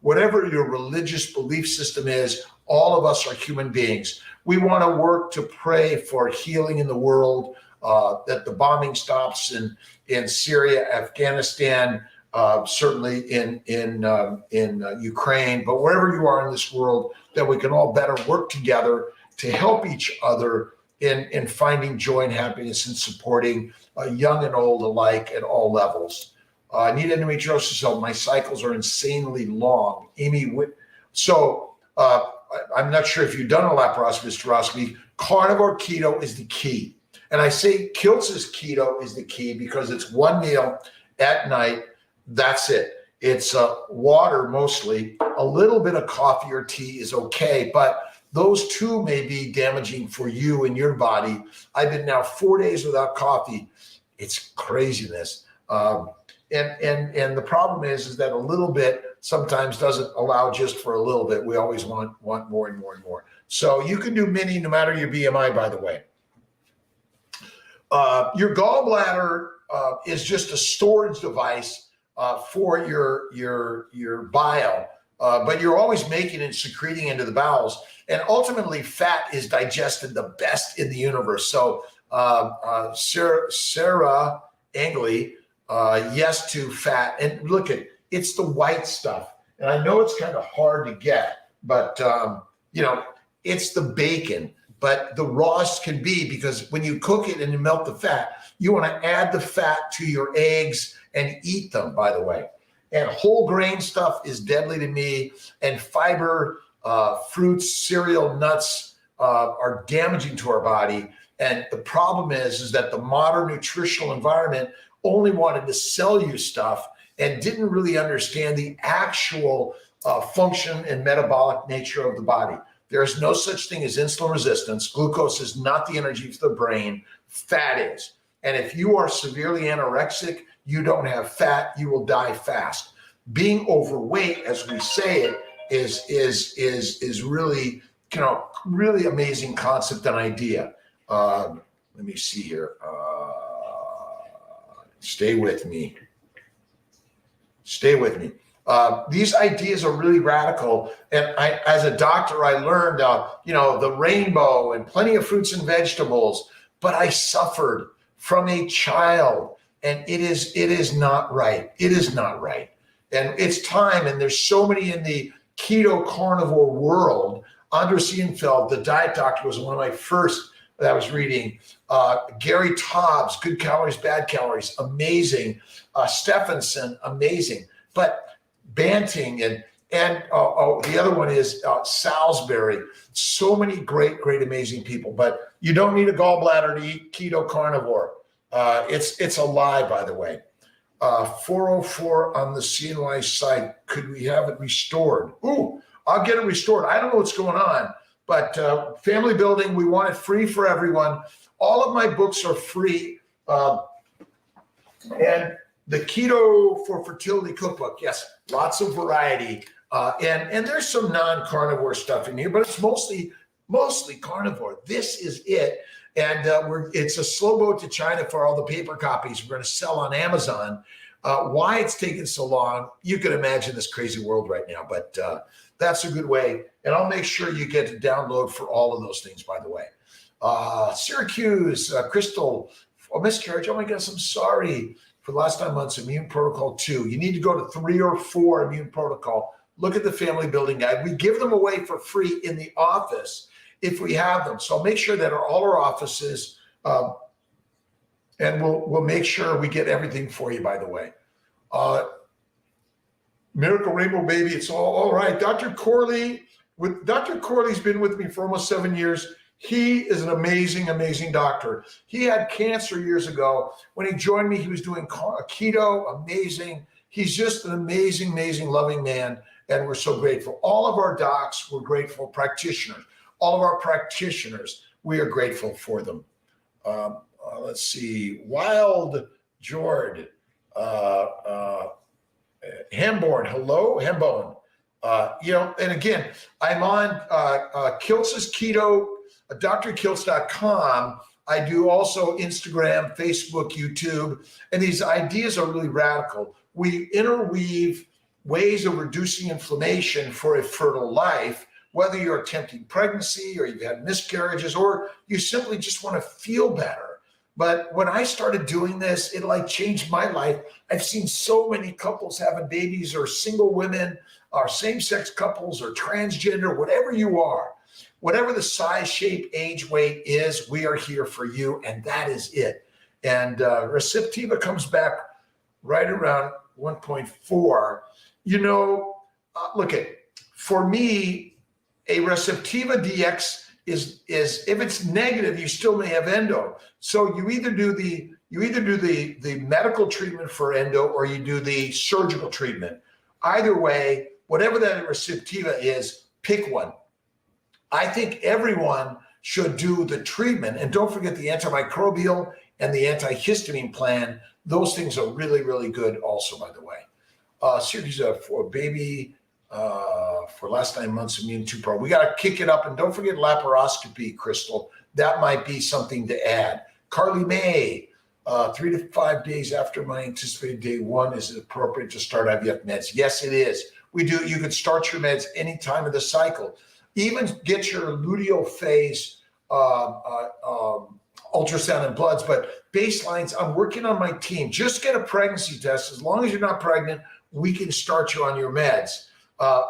whatever your religious belief system is, all of us are human beings. We want to work to pray for healing in the world, that the bombing stops in Syria, Afghanistan, certainly in Ukraine, but wherever you are in this world, that we can all better work together to help each other in finding joy and happiness and supporting young and old alike at all levels. I need endometriosis help. My cycles are insanely long. Amy, so I'm not sure if you've done a laparoscopy, hysteroscopy. Carnivore keto is the key. And I say Kiltz's keto is the key because it's one meal at night. That's it. It's water mostly. A little bit of coffee or tea is okay, but those two may be damaging for you and your body. I've been now 4 days without coffee. It's craziness. And the problem is that a little bit sometimes doesn't allow just for a little bit. We always want more and more and more. So you can do mini no matter your BMI, by the way. Your gallbladder is just a storage device for your bile, but you're always making and secreting into the bowels. And ultimately, fat is digested the best in the universe. So Sarah Angley, yes to fat. And look at it's the white stuff. And I know it's kind of hard to get, but it's the bacon. But the rawest can be, because when you cook it and you melt the fat, you want to add the fat to your eggs and eat them, by the way. And whole grain stuff is deadly to me. And fiber, fruits, cereal, nuts are damaging to our body. And the problem is that the modern nutritional environment only wanted to sell you stuff and didn't really understand the actual function and metabolic nature of the body. There's no such thing as insulin resistance. Glucose is not the energy for the brain. Fat is. And if you are severely anorexic, you don't have fat, you will die fast. Being overweight, as we say it, is really, really amazing concept and idea. Let me see here. Stay with me. Stay with me. These ideas are really radical. And as a doctor, I learned, the rainbow and plenty of fruits and vegetables, but I suffered from a child, and it is not right. It is not right. And it's time. And there's so many in the keto carnivore world. Anders Sienfeld, the diet doctor, was one of my first that I was reading. Gary Taubes, Good Calories, Bad Calories, amazing. Stephenson, amazing. But Banting and the other one is Salisbury. So many great, amazing people. But you don't need a gallbladder to eat keto carnivore. It's a lie, by the way. 404 on the CNY site. Could we have it restored? Ooh, I'll get it restored. I don't know what's going on, but family building, we want it free for everyone. All of my books are free. And the Keto for Fertility cookbook, yes, lots of variety. And there's some non-carnivore stuff in here, but it's mostly carnivore. This is it. And it's a slow boat to China for all the paper copies we're going to sell on Amazon. Why it's taken so long, you can imagine this crazy world right now, but that's a good way. And I'll make sure you get to download for all of those things, by the way. Syracuse, Crystal, miscarriage. Oh my goodness, I'm sorry. For the last 9 months, immune protocol 2. You need to go to 3 or 4 immune protocol. Look at the family building guide. We give them away for free in the office if we have them. So make sure that all our offices, and we'll make sure we get everything for you, by the way. Miracle Rainbow Baby, it's all right. Dr. Corley, Dr. Corley's been with me for almost 7 years. He is an amazing, amazing doctor. He had cancer years ago. When he joined me, he was doing keto, amazing. He's just an amazing, amazing, loving man, and we're so grateful. All of our docs, we're grateful. Practitioners, all of our practitioners, we are grateful for them. Let's see. Wild Jord, Hamborn, hello, Hambone. And again, I'm on Kiltz's Keto, drkiltz.com. I do also Instagram, Facebook, YouTube, and these ideas are really radical. We interweave ways of reducing inflammation for a fertile life, whether you're attempting pregnancy or you've had miscarriages or you simply just want to feel better. But when I started doing this, it changed my life. I've seen so many couples having babies, or single women, or same-sex couples, or transgender, whatever you are. Whatever the size, shape, age, weight is, we are here for you, and that is it. And Receptiva comes back right around 1.4. For me, A Receptiva DX is if it's negative, you still may have endo. So you either do the medical treatment for endo or you do the surgical treatment. Either way, whatever that Receptiva is, pick one. I think everyone should do the treatment. And don't forget the antimicrobial and the antihistamine plan. Those things are really, really good also, by the way. Series for baby for last 9 months, immune 2 Pro. We got to kick it up. And don't forget laparoscopy, Crystal. That might be something to add. Carly May, 3 to 5 days after my anticipated day 1, is it appropriate to start IVF meds? Yes, it is. We do. You can start your meds any time of the cycle. Even get your luteal phase ultrasound and bloods, but baselines, I'm working on my team. Just get a pregnancy test. As long as you're not pregnant, we can start you on your meds.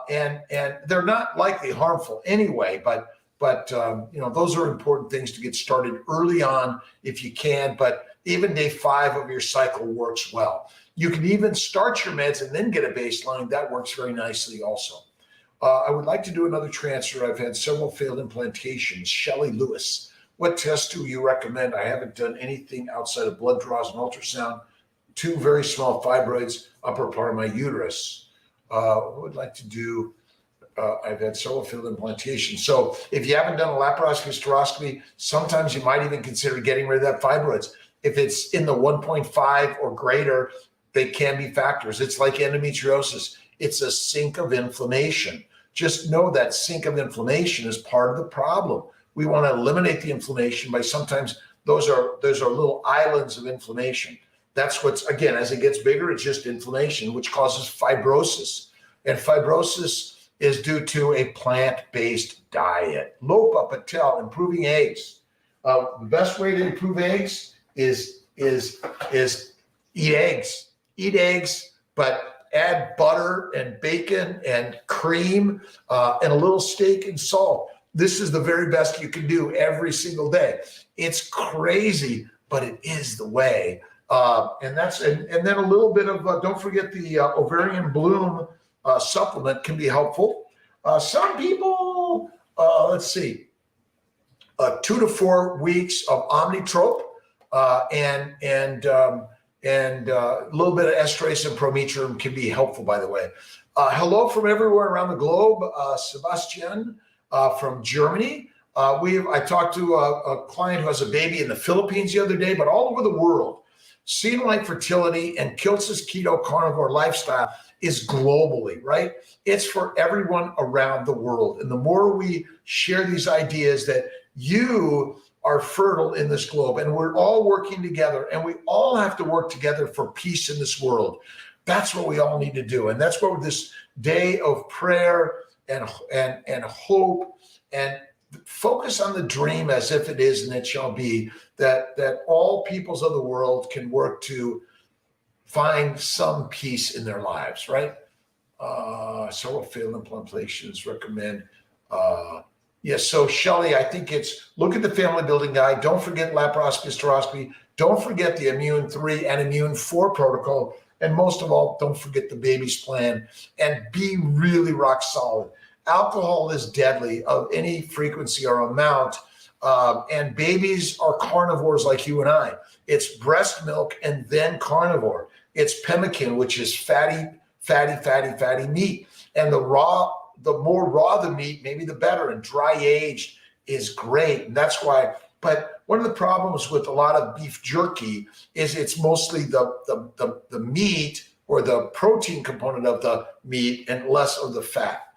And they're not likely harmful anyway, but those are important things to get started early on if you can, but even day 5 of your cycle works well. You can even start your meds and then get a baseline. That works very nicely also. I would like to do another transfer. I've had several failed implantations. Shelley Lewis, what test do you recommend? I haven't done anything outside of blood draws and ultrasound. 2 very small fibroids, upper part of my uterus. I would like to do, I've had several failed implantations. So if you haven't done a laparoscopy, hysteroscopy, sometimes you might even consider getting rid of that fibroids. If it's in the 1.5 or greater, they can be factors. It's like endometriosis. It's a sink of inflammation. Just know that sink of inflammation is part of the problem. We want to eliminate the inflammation by sometimes those are little islands of inflammation. That's what's, again, as it gets bigger, it's just inflammation, which causes fibrosis. And fibrosis is due to a plant-based diet. Lopa Patel, improving eggs. The best way to improve eggs is eat eggs. Eat eggs, but add butter and bacon and cream and a little steak and salt. This is the very best you can do every single day. It's crazy, but it is the way. And then a little bit of, don't forget the ovarian bloom supplement can be helpful. Some people, let's see, 2 to 4 weeks of Omnitrope and a little bit of esterase and prometrium can be helpful, by the way. Hello from everywhere around the globe. Sebastian from Germany. I talked to a client who has a baby in the Philippines the other day, but all over the world. CNY Fertility and Kiltz's Keto Carnivore lifestyle is globally, right? It's for everyone around the world. And the more we share these ideas that you are fertile in this globe and we're all working together and we all have to work together for peace in this world. That's what we all need to do. And that's what this day of prayer and hope and focus on the dream as if it is and it shall be, that all peoples of the world can work to find some peace in their lives, right? Several failed implantations recommend. Yes, so Shelley, I think it's look at the family building guide. Don't forget laparoscopy, hysteroscopy. Don't forget the Immune 3 and Immune 4 protocol. And most of all, don't forget the baby's plan and be really rock solid. Alcohol is deadly of any frequency or amount. And babies are carnivores like you and I. It's breast milk and then carnivore. It's pemmican, which is fatty meat. And the more raw the meat, maybe the better. And dry aged is great. And that's why, but one of the problems with a lot of beef jerky is it's mostly the meat or the protein component of the meat and less of the fat.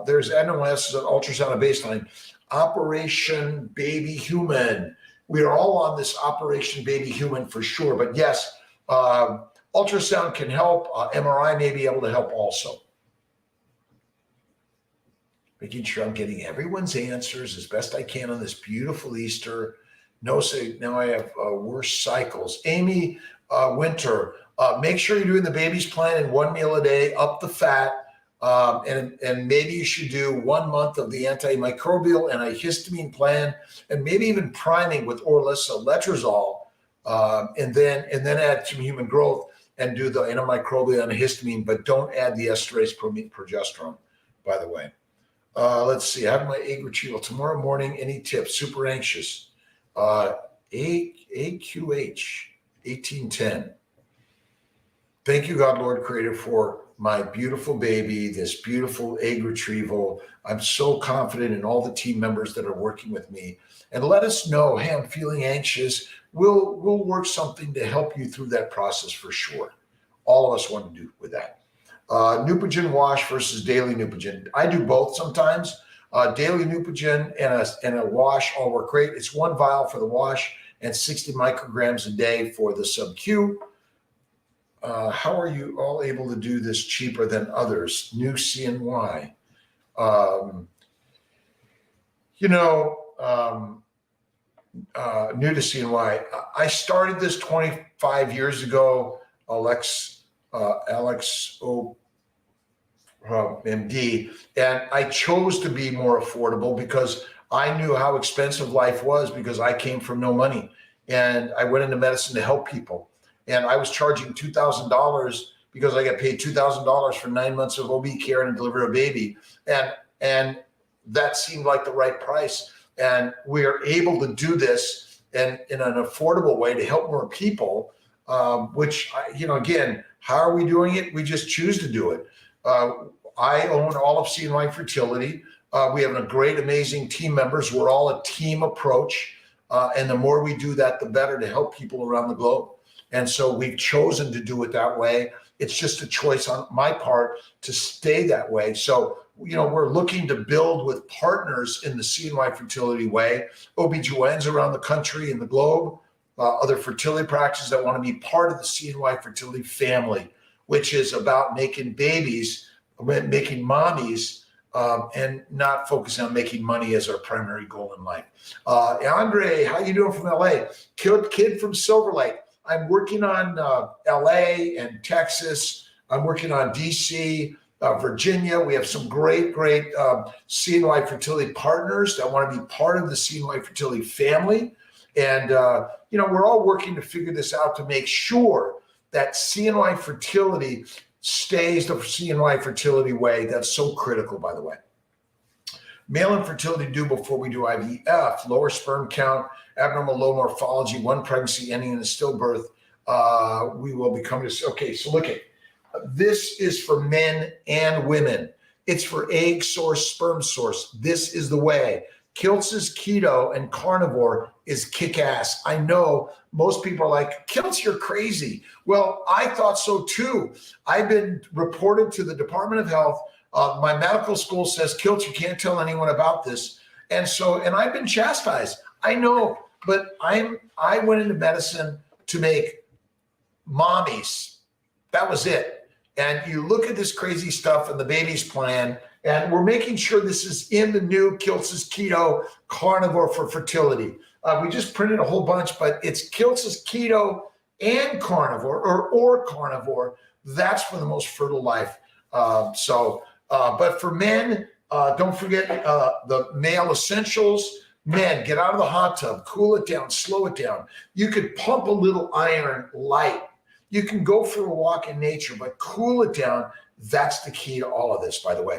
There's NOS, ultrasound and baseline. Operation Baby Human. We are all on this Operation Baby Human for sure. But yes, ultrasound can help. MRI may be able to help also. Making sure I'm getting everyone's answers as best I can on this beautiful Easter. No, say now I have worse cycles. Amy Winter, make sure you're doing the baby's plan in 1 meal a day, up the fat. And maybe you should do 1 month of the antimicrobial and a histamine plan, and maybe even priming with Orlissa letrozole, and then add some human growth and do the antimicrobial and a histamine, but don't add the esterase progesterone, by the way. Let's see. I have my egg retrieval tomorrow morning. Any tips? Super anxious. AQH 1810. Thank you, God, Lord Creator, for my beautiful baby, this beautiful egg retrieval. I'm so confident in all the team members that are working with me. And let us know, hey, I'm feeling anxious. We'll work something to help you through that process for sure. All of us want to do with that. Neupogen wash versus daily Neupogen. I do both sometimes. Daily Neupogen and a wash all work great. It's 1 vial for the wash and 60 micrograms a day for the sub-Q. How are you all able to do this cheaper than others? New CNY. New to CNY. I started this 25 years ago, Alex MD, and I chose to be more affordable because I knew how expensive life was because I came from no money and I went into medicine to help people. And I was charging $2,000 because I got paid $2,000 for 9 months of OB care and deliver a baby. And that seemed like the right price. And we are able to do this and in an affordable way to help more people, which, again, how are we doing it? We just choose to do it. I own all of CNY Fertility. We have a great, amazing team members. We're all a team approach. And the more we do that, the better to help people around the globe. And so we've chosen to do it that way. It's just a choice on my part to stay that way. So, we're looking to build with partners in the CNY Fertility way, OB-GYNs around the country and the globe, other fertility practices that want to be part of the CNY Fertility family, which is about making babies, making mommies, and not focusing on making money as our primary goal in life. Andre, how you doing from LA? Kid from Silver Lake. I'm working on LA and Texas. I'm working on DC, Virginia. We have some great CNY Fertility partners that want to be part of the CNY Fertility family. And, we're all working to figure this out to make sure that CNY Fertility stays the CNY Fertility way. That's so critical, by the way. Male infertility due before we do IVF, lower sperm count, abnormal low morphology, 1 pregnancy ending in a stillbirth. We will be coming to, okay, so look at, this is for men and women. It's for egg source, sperm source. This is the way. Kiltz's Keto and Carnivore is kick-ass. I know most people are like, Kiltz, you're crazy. Well, I thought so too. I've been reported to the Department of Health. My medical school says, Kiltz, you can't tell anyone about this. And I've been chastised. I know, but I went into medicine to make mommies. That was it. And you look at this crazy stuff and the baby's plan, and we're making sure this is in the new Kiltz's Keto Carnivore for fertility. We just printed a whole bunch, but it's Kiltz's Keto and Carnivore or Carnivore. That's for the most fertile life. But for men, don't forget the male essentials. Men, get out of the hot tub, cool it down, slow it down. You could pump a little iron light. You can go for a walk in nature, but cool it down. That's the key to all of this, by the way.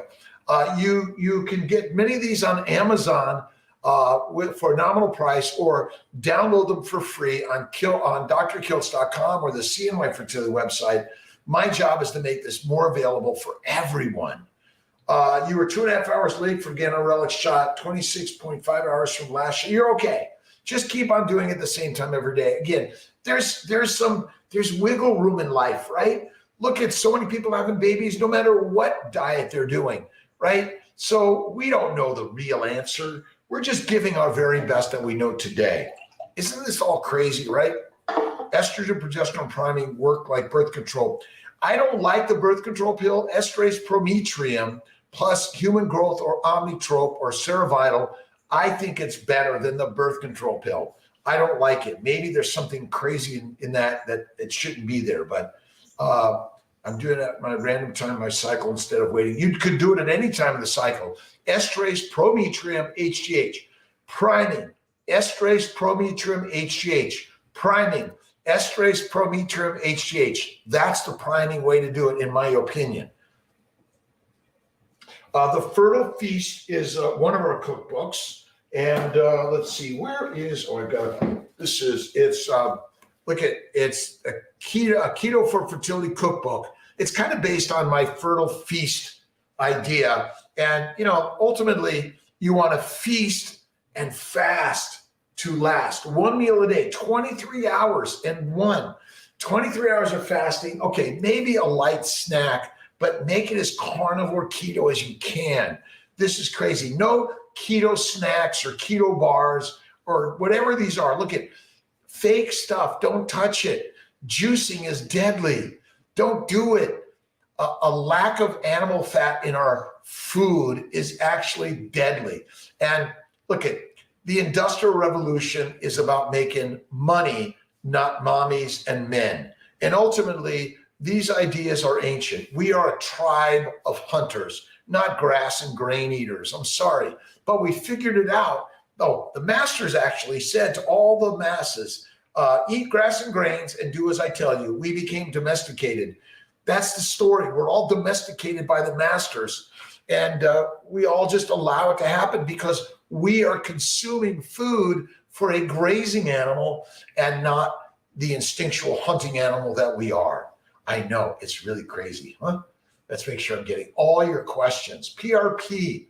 You can get many of these on Amazon for a nominal price, or download them for free on drkiltz.com or the CNY Fertility website. My job is to make this more available for everyone. You were 2.5 hours late for getting a relic shot, 26.5 hours from last year. You're okay. Just keep on doing it the same time every day. Again, there's wiggle room in life, right? Look at so many people having babies, no matter what diet they're doing, right? So we don't know the real answer. We're just giving our very best that we know today. Isn't this all crazy, right? Estrogen, progesterone priming work like birth control. I don't like the birth control pill, estrase prometrium plus human growth or omnitrope or Cerevital. I think it's better than the birth control pill. I don't like it. Maybe there's something crazy in that it shouldn't be there, but I'm doing it at my random time, my cycle, instead of waiting. You could do it at any time of the cycle. Estrase prometrium HGH, priming, estrase prometrium HGH, priming, estrase prometrium HGH. That's the priming way to do it, in my opinion. The Fertile Feast is one of our cookbooks. And let's see, where is, oh, I've got, this is, it's, look at, it's a keto for fertility cookbook. It's kind of based on my Fertile Feast idea. And, you know, ultimately you want to feast and fast to last. One meal a day, 23 hours and 23 hours of fasting. Okay, maybe a light snack, but make it as carnivore keto as you can. This is crazy. No keto snacks or keto bars or whatever these are. Look at fake stuff. Don't touch it. Juicing is deadly. Don't do it. A lack of animal fat in our food is actually deadly. And look at the Industrial Revolution is about making money, not mommies and men. And ultimately, these ideas are ancient. We are a tribe of hunters, not grass and grain eaters. I'm sorry, but we figured it out. Oh, the masters actually said to all the masses, eat grass and grains and do as I tell you. We became domesticated. That's the story. We're all domesticated by the masters. And we all just allow it to happen because we are consuming food for a grazing animal and not the instinctual hunting animal that we are. I know, it's really crazy, huh? Let's make sure I'm getting all your questions. PRP,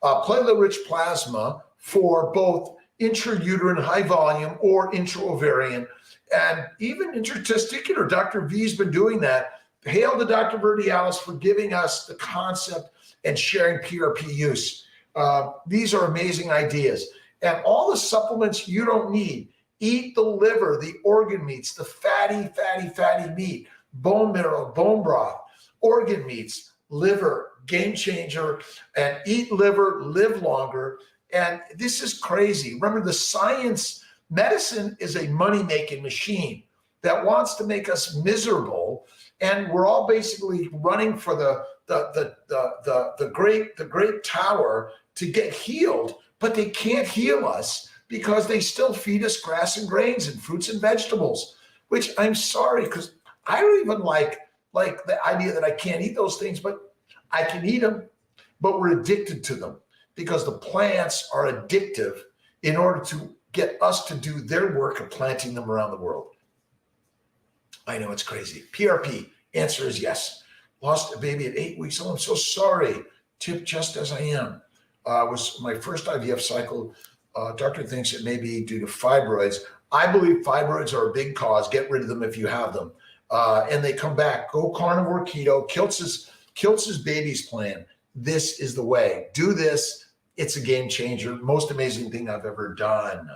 platelet-rich plasma for both intrauterine high volume or intraovarian, and even intratesticular. Dr. V's been doing that. Hail to Dr. Verdialis for giving us the concept and sharing PRP use. These are amazing ideas. And all the supplements you don't need. Eat the liver, the organ meats, the fatty meat, bone marrow, bone broth, organ meats, liver, game changer, and eat liver, live longer. And this is crazy. Remember, the science, medicine is a money-making machine that wants to make us miserable. And we're all basically running for the great tower to get healed, but they can't heal us because they still feed us grass and grains and fruits and vegetables, which I'm sorry, because I don't even like the idea that I can't eat those things, but I can eat them, but we're addicted to them because the plants are addictive in order to get us to do their work of planting them around the world. I know it's crazy. PRP, answer is yes. Lost a baby at 8 weeks. Oh, I'm so sorry. Tip just as I am. Was my first IVF cycle. Doctor thinks it may be due to fibroids. I believe fibroids are a big cause. Get rid of them if you have them. And they come back. Go carnivore keto. Kiltz's babies plan. This is the way. Do this. It's a game changer. Most amazing thing I've ever done.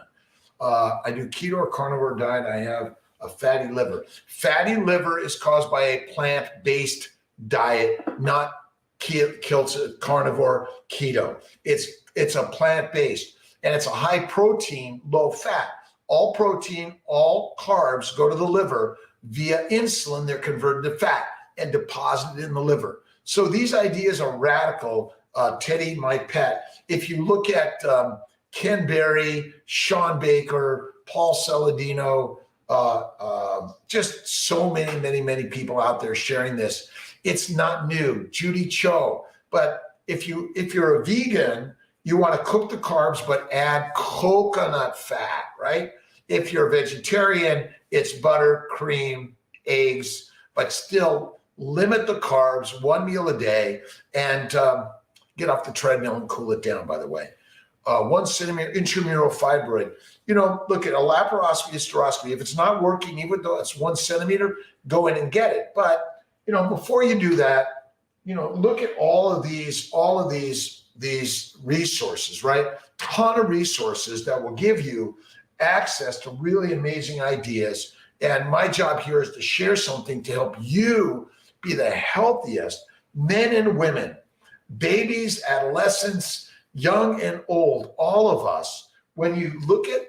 I do keto or carnivore diet. I have a fatty liver. Fatty liver is caused by a plant-based diet, not Kiltz carnivore keto. It's a plant-based, and it's a high protein, low fat. All protein, all carbs go to the liver via insulin. They're converted to fat and deposited in the liver. So these ideas are radical. Teddy, my pet. If you look at Ken Berry, Sean Baker, Paul Saladino, just so many people out there sharing this. It's not new. Judy Cho. But if you're a vegan, you want to cook the carbs but add coconut fat, right? If you're a vegetarian, it's butter, cream, eggs, but still limit the carbs, one meal a day, and get off the treadmill and cool it down, by the way. 1 centimeter intramural fibroid. You know, look at a laparoscopy, hysteroscopy. If it's not working, even though it's 1 centimeter, go in and get it. But, you know, before you do that, you know, look at all of these resources, right? Ton of resources that will give you access to really amazing ideas. And my job here is to share something to help you be the healthiest men and women, babies, adolescents, young and old, all of us. When you look at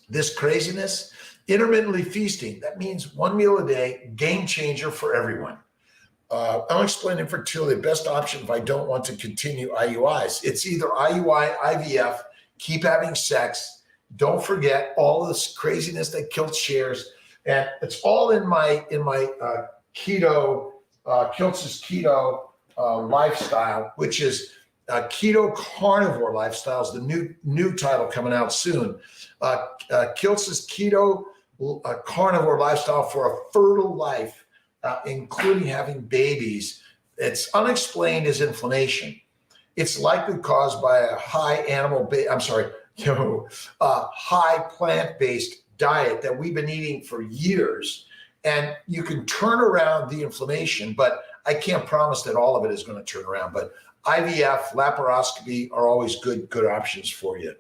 this craziness, intermittently feasting, that means 1 meal a day, game changer for everyone. I'll explain infertility, best option if I don't want to continue IUIs. It's either IUI, IVF, keep having sex. Don't forget all this craziness that Kiltz shares. And it's all in my keto, Kiltz's keto lifestyle, which is Keto Carnivore Lifestyle, is the new title coming out soon. Kiltz's Keto Carnivore Lifestyle for a Fertile Life, including having babies. It's unexplained as inflammation. It's likely caused by a high high plant-based diet that we've been eating for years. And you can turn around the inflammation, but I can't promise that all of it is going to turn around. But IVF, laparoscopy are always good options for you.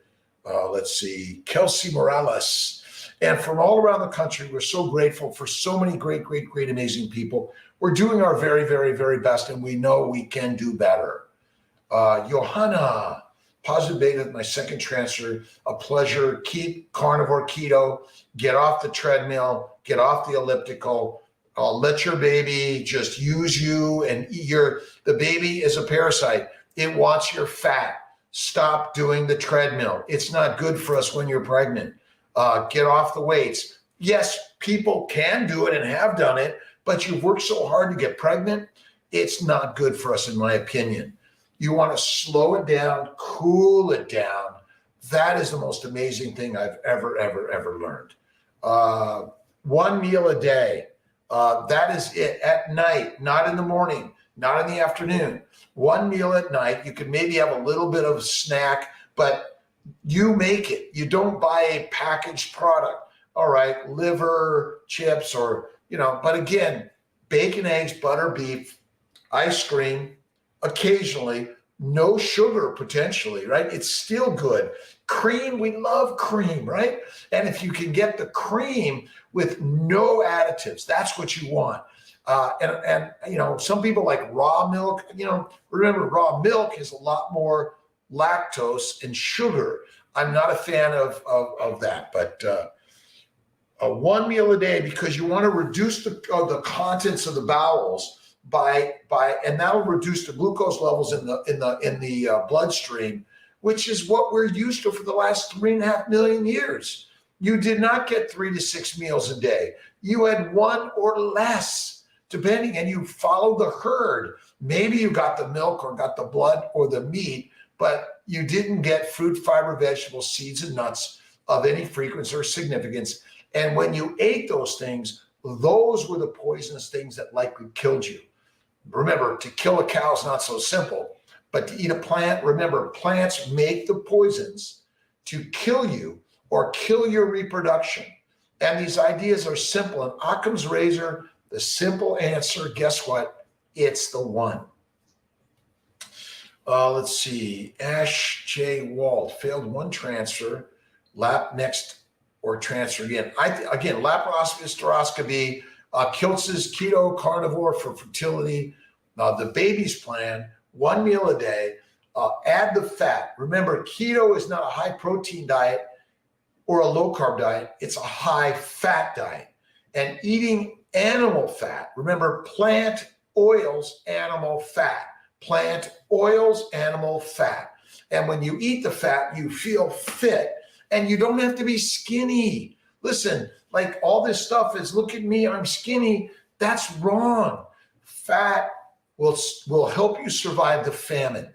Let's see, Kelsey Morales. And from all around the country, we're so grateful for so many great, amazing people. We're doing our very, very best, and we know we can do better. Johanna, positive beta, my second transfer, a pleasure. Keep carnivore keto, get off the treadmill, get off the elliptical, let your baby just use you, and the baby is a parasite. It wants your fat. Stop doing the treadmill. It's not good for us when you're pregnant. Get off the weights. Yes, people can do it and have done it, but you've worked so hard to get pregnant. It's not good for us, in my opinion. You want to slow it down, cool it down. That is the most amazing thing I've ever learned. One meal a day. That is it, at night, not in the morning, not in the afternoon. One meal at night. You can maybe have a little bit of a snack, but you make it. You don't buy a packaged product. All right, liver, chips, or, but again, bacon, eggs, butter, beef, ice cream, occasionally, no sugar potentially, right? It's still good. Cream, we love cream, right? And if you can get the cream with no additives, that's what you want. And some people like raw milk. Remember, raw milk has a lot more lactose and sugar. I'm not a fan of that, but one meal a day, because you want to reduce the contents of the bowels and that'll reduce the glucose levels in the bloodstream, which is what we're used to for the last 3.5 million years. You did not get 3 to 6 meals a day. You had one or less, depending, and you followed the herd. Maybe you got the milk or got the blood or the meat, but you didn't get fruit, fiber, vegetables, seeds, and nuts of any frequency or significance. And when you ate those things, those were the poisonous things that likely killed you. Remember, to kill a cow is not so simple, but to eat a plant, remember, plants make the poisons to kill you or kill your reproduction. And these ideas are simple. And Occam's razor, the simple answer, guess what? It's the one. Let's see. Ash J. Wald failed one transfer. Lap next or transfer again. Again, laparoscopy, hysteroscopy, Kiltz's Keto Carnivore for fertility, the baby's plan, one meal a day, add the fat. Remember, keto is not a high protein diet or a low carb diet. It's a high fat diet. And eating animal fat, remember, plant oils, animal fat. Plant oils, animal fat. And when you eat the fat, you feel fit, and you don't have to be skinny. Listen, like all this stuff is, look at me, I'm skinny. That's wrong. Fat will help you survive the famine.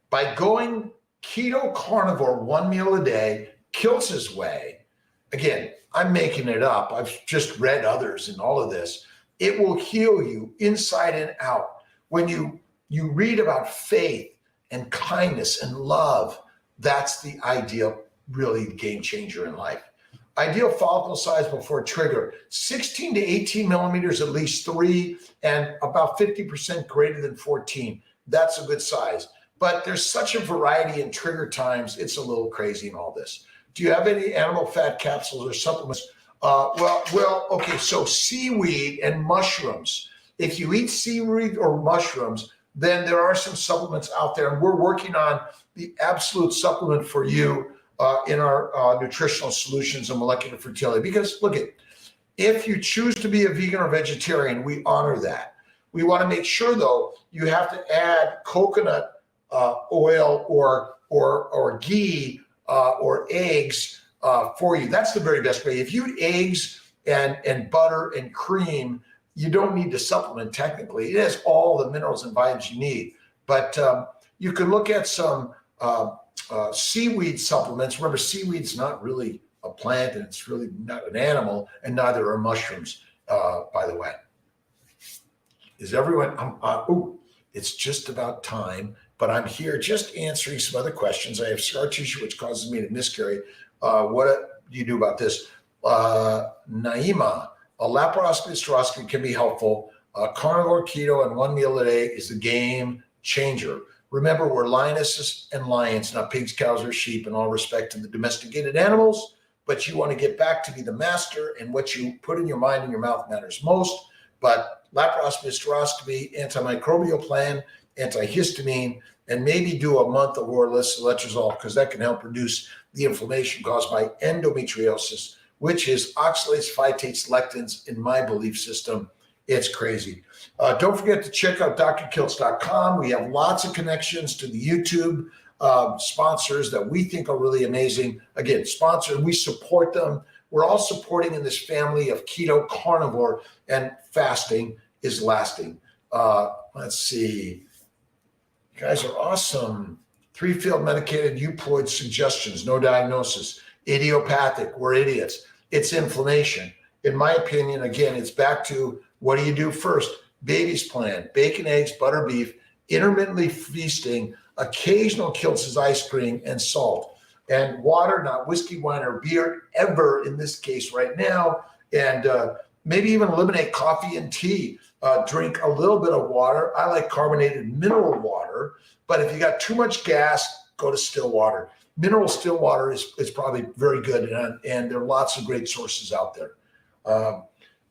By going keto carnivore, one meal a day, Kiltz's way, again, I'm making it up. I've just read others in all of this. It will heal you inside and out. When you read about faith and kindness and love, that's the ideal, really game changer in life. Ideal follicle size before trigger, 16 to 18 millimeters, at least 3, and about 50% greater than 14. That's a good size. But there's such a variety in trigger times, it's a little crazy in all this. Do you have any animal fat capsules or supplements? Okay, so seaweed and mushrooms. If you eat seaweed or mushrooms, then there are some supplements out there, and we're working on the absolute supplement for you in our nutritional solutions and molecular fertility. Because look, if you choose to be a vegan or vegetarian, we honor that. We want to make sure, though, you have to add coconut oil or ghee or eggs for you. That's the very best way. If you eat eggs and butter and cream, you don't need to supplement technically. It has all the minerals and vitamins you need. But you can look at some seaweed supplements. Remember, seaweed's not really a plant, and it's really not an animal, and neither are mushrooms, by the way. Is everyone, it's just about time, but I'm here just answering some other questions. I have scar tissue, which causes me to miscarry. What do you do about this? Naima, a laparoscopy hysteroscopy can be helpful. Carnivore, keto, and 1 meal a day is a game changer. Remember, we're lionesses and lions, not pigs, cows, or sheep, in all respect to the domesticated animals, but you want to get back to be the master, and what you put in your mind and your mouth matters most. But laparoscopy, hysteroscopy, antimicrobial plan, antihistamine, and maybe do a month of letrozole, because that can help reduce the inflammation caused by endometriosis, which is oxalates, phytates, lectins. In my belief system, it's crazy. Don't forget to check out drkiltz.com. We have lots of connections to the YouTube sponsors that we think are really amazing. Again, sponsored, we support them. We're all supporting in this family of keto, carnivore, and fasting is lasting. Let's see. You guys are awesome. 3 field medicated euploid suggestions, no diagnosis. Idiopathic, we're idiots. It's inflammation. In my opinion, again, it's back to what do you do first? Baby's plan, bacon, eggs, butter, beef, intermittently feasting, occasional Kiltz's ice cream, and salt. And water, not whiskey, wine, or beer, ever in this case right now. And maybe even eliminate coffee and tea. Drink a little bit of water. I like carbonated mineral water, but if you got too much gas, go to still water. Mineral still water is probably very good, and there are lots of great sources out there.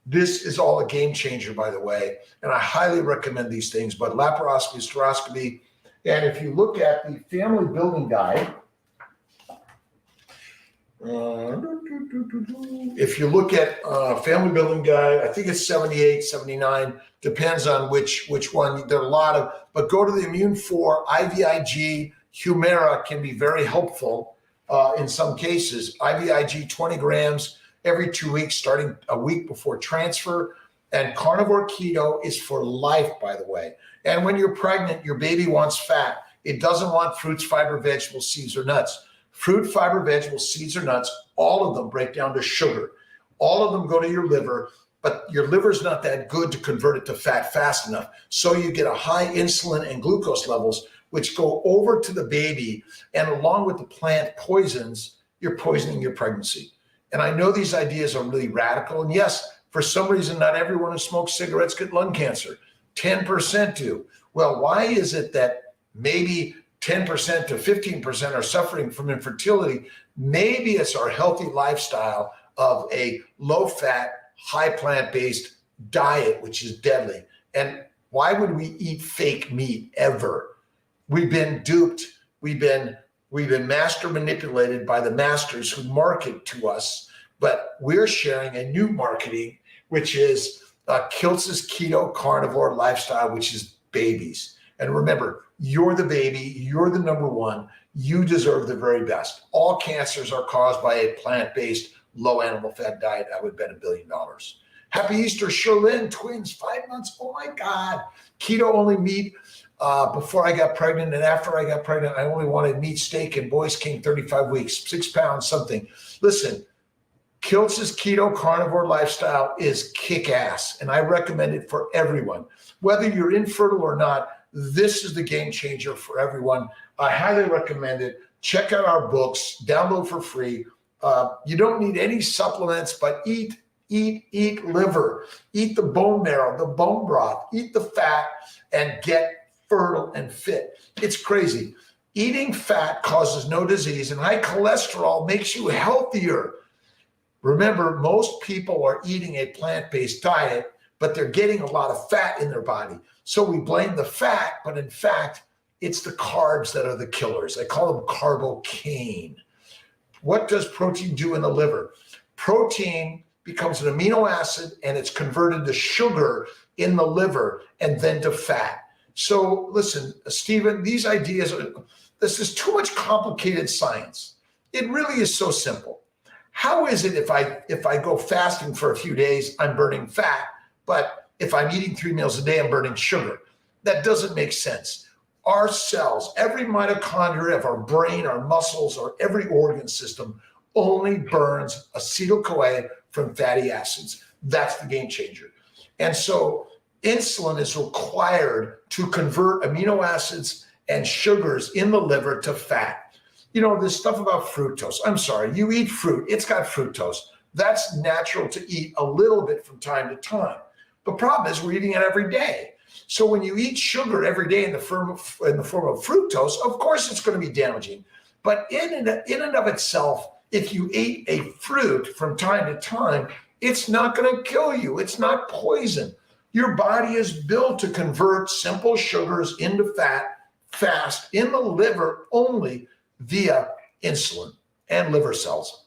This is all a game changer, by the way, and I highly recommend these things. But laparoscopy, hysteroscopy, and if you look at the family building guide, if you look at family building guide, I think it's 78, 79, depends on which one. There are a lot of, but go to the Immune 4, IVIG, Humira can be very helpful in some cases. IVIG 20 grams every 2 weeks, starting a week before transfer. And carnivore keto is for life, by the way. And when you're pregnant, your baby wants fat. It doesn't want fruits, fiber, vegetables, seeds, or nuts. Fruit, fiber, vegetables, seeds, or nuts, all of them break down to sugar. All of them go to your liver, but your liver's not that good to convert it to fat fast enough. So you get a high insulin and glucose levels, which go over to the baby, and along with the plant poisons, you're poisoning your pregnancy. And I know these ideas are really radical. And yes, for some reason, not everyone who smokes cigarettes gets lung cancer. 10% do. Well, why is it that maybe 10% to 15% are suffering from infertility? Maybe it's our healthy lifestyle of a low-fat, high plant-based diet, which is deadly. And why would we eat fake meat ever? We've been duped. We've been master manipulated by the masters who market to us, but we're sharing a new marketing, which is Kiltz's keto carnivore lifestyle, which is babies. And remember, you're the baby, you're the number one, you deserve the very best. All cancers are caused by a plant-based, low animal fat diet. I would bet $1 billion. Happy Easter, Sherlyn, twins, 5 months. Oh my God. Keto only meat. Before I got pregnant and after I got pregnant, I only wanted meat, steak, and boys came 35 weeks, 6 pounds, something. Listen, Kiltz's keto carnivore lifestyle is kick-ass, and I recommend it for everyone. Whether you're infertile or not, this is the game changer for everyone. I highly recommend it. Check out our books, download for free. You don't need any supplements, but eat liver, eat the bone marrow, the bone broth, eat the fat, and get fertile and fit. It's crazy. Eating fat causes no disease, and high cholesterol makes you healthier. Remember, most people are eating a plant-based diet, but they're getting a lot of fat in their body. So we blame the fat, but in fact, it's the carbs that are the killers. I call them carbocaine. What does protein do in the liver? Protein becomes an amino acid, and it's converted to sugar in the liver and then to fat. So listen, Stephen, these ideas, this is too much complicated science. It really is so simple. How is it if I go fasting for a few days, I'm burning fat, but if I'm eating 3 meals a day, I'm burning sugar. That doesn't make sense. Our cells, every mitochondria of our brain, our muscles, or every organ system only burns acetyl-CoA from fatty acids. That's the game changer. And so insulin is required to convert amino acids and sugars in the liver to fat. This stuff about fructose. I'm sorry, you eat fruit, it's got fructose. That's natural to eat a little bit from time to time. The problem is we're eating it every day. So when you eat sugar every day in the form of fructose, of course it's going to be damaging. But in and of itself, if you ate a fruit from time to time, it's not going to kill you. It's not poison. Your body is built to convert simple sugars into fat fast in the liver only via insulin and liver cells.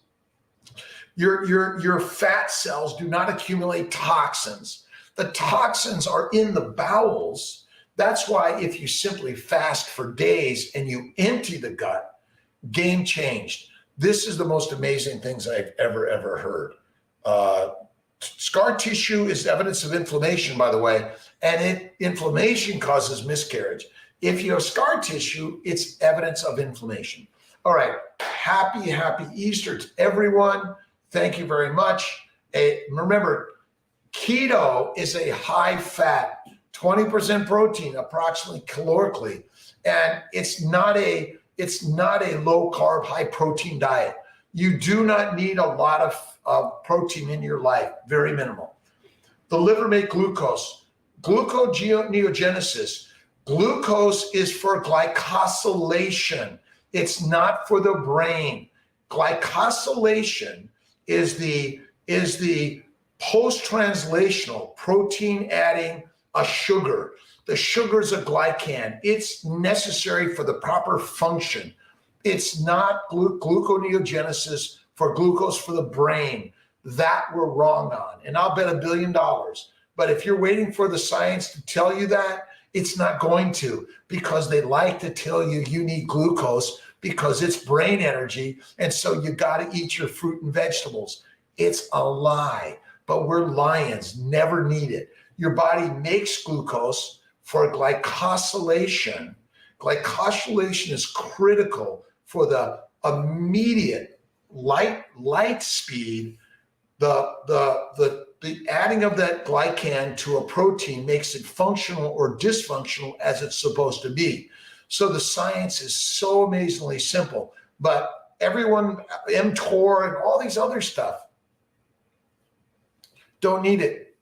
Your fat cells do not accumulate toxins. The toxins are in the bowels. That's why if you simply fast for days and you empty the gut, game changed. This is the most amazing things I've ever heard. Scar tissue is evidence of inflammation, by the way, and inflammation causes miscarriage. If you have scar tissue, it's evidence of inflammation. All right, happy Easter to everyone. Thank you very much. Remember, keto is a high fat, 20% protein, approximately calorically, and it's not a low carb, high protein diet. You do not need a lot of protein in your life, very minimal. The liver makes glucose. Gluconeogenesis. Glucose is for glycosylation. It's not for the brain. Glycosylation is the post-translational protein adding a sugar. The sugar is a glycan. It's necessary for the proper function. It's not gluconeogenesis for glucose for the brain. That we're wrong on. And I'll bet $1 billion. But if you're waiting for the science to tell you that, it's not going to, because they like to tell you you need glucose because it's brain energy. And so you got to eat your fruit and vegetables. It's a lie, but we're lions, never need it. Your body makes glucose for glycosylation. Glycosylation is critical for the immediate light speed. The adding of that glycan to a protein makes it functional or dysfunctional as it's supposed to be. So the science is so amazingly simple, but everyone, mTOR and all these other stuff, don't need it.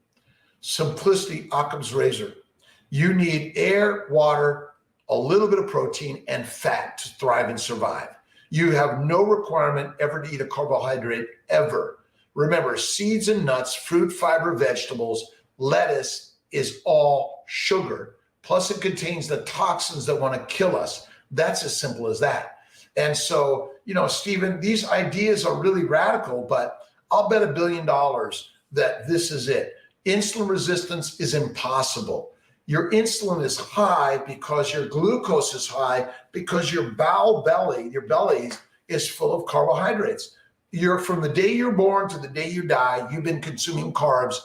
Simplicity, Occam's razor. You need air, water, a little bit of protein, and fat to thrive and survive. You have no requirement ever to eat a carbohydrate, ever. Remember, seeds and nuts, fruit, fiber, vegetables, lettuce is all sugar. Plus it contains the toxins that want to kill us. That's as simple as that. And so, Stephen, these ideas are really radical, but I'll bet $1 billion that this is it. Insulin resistance is impossible. Your insulin is high because your glucose is high because your belly is full of carbohydrates. From the day you're born to the day you die, you've been consuming carbs,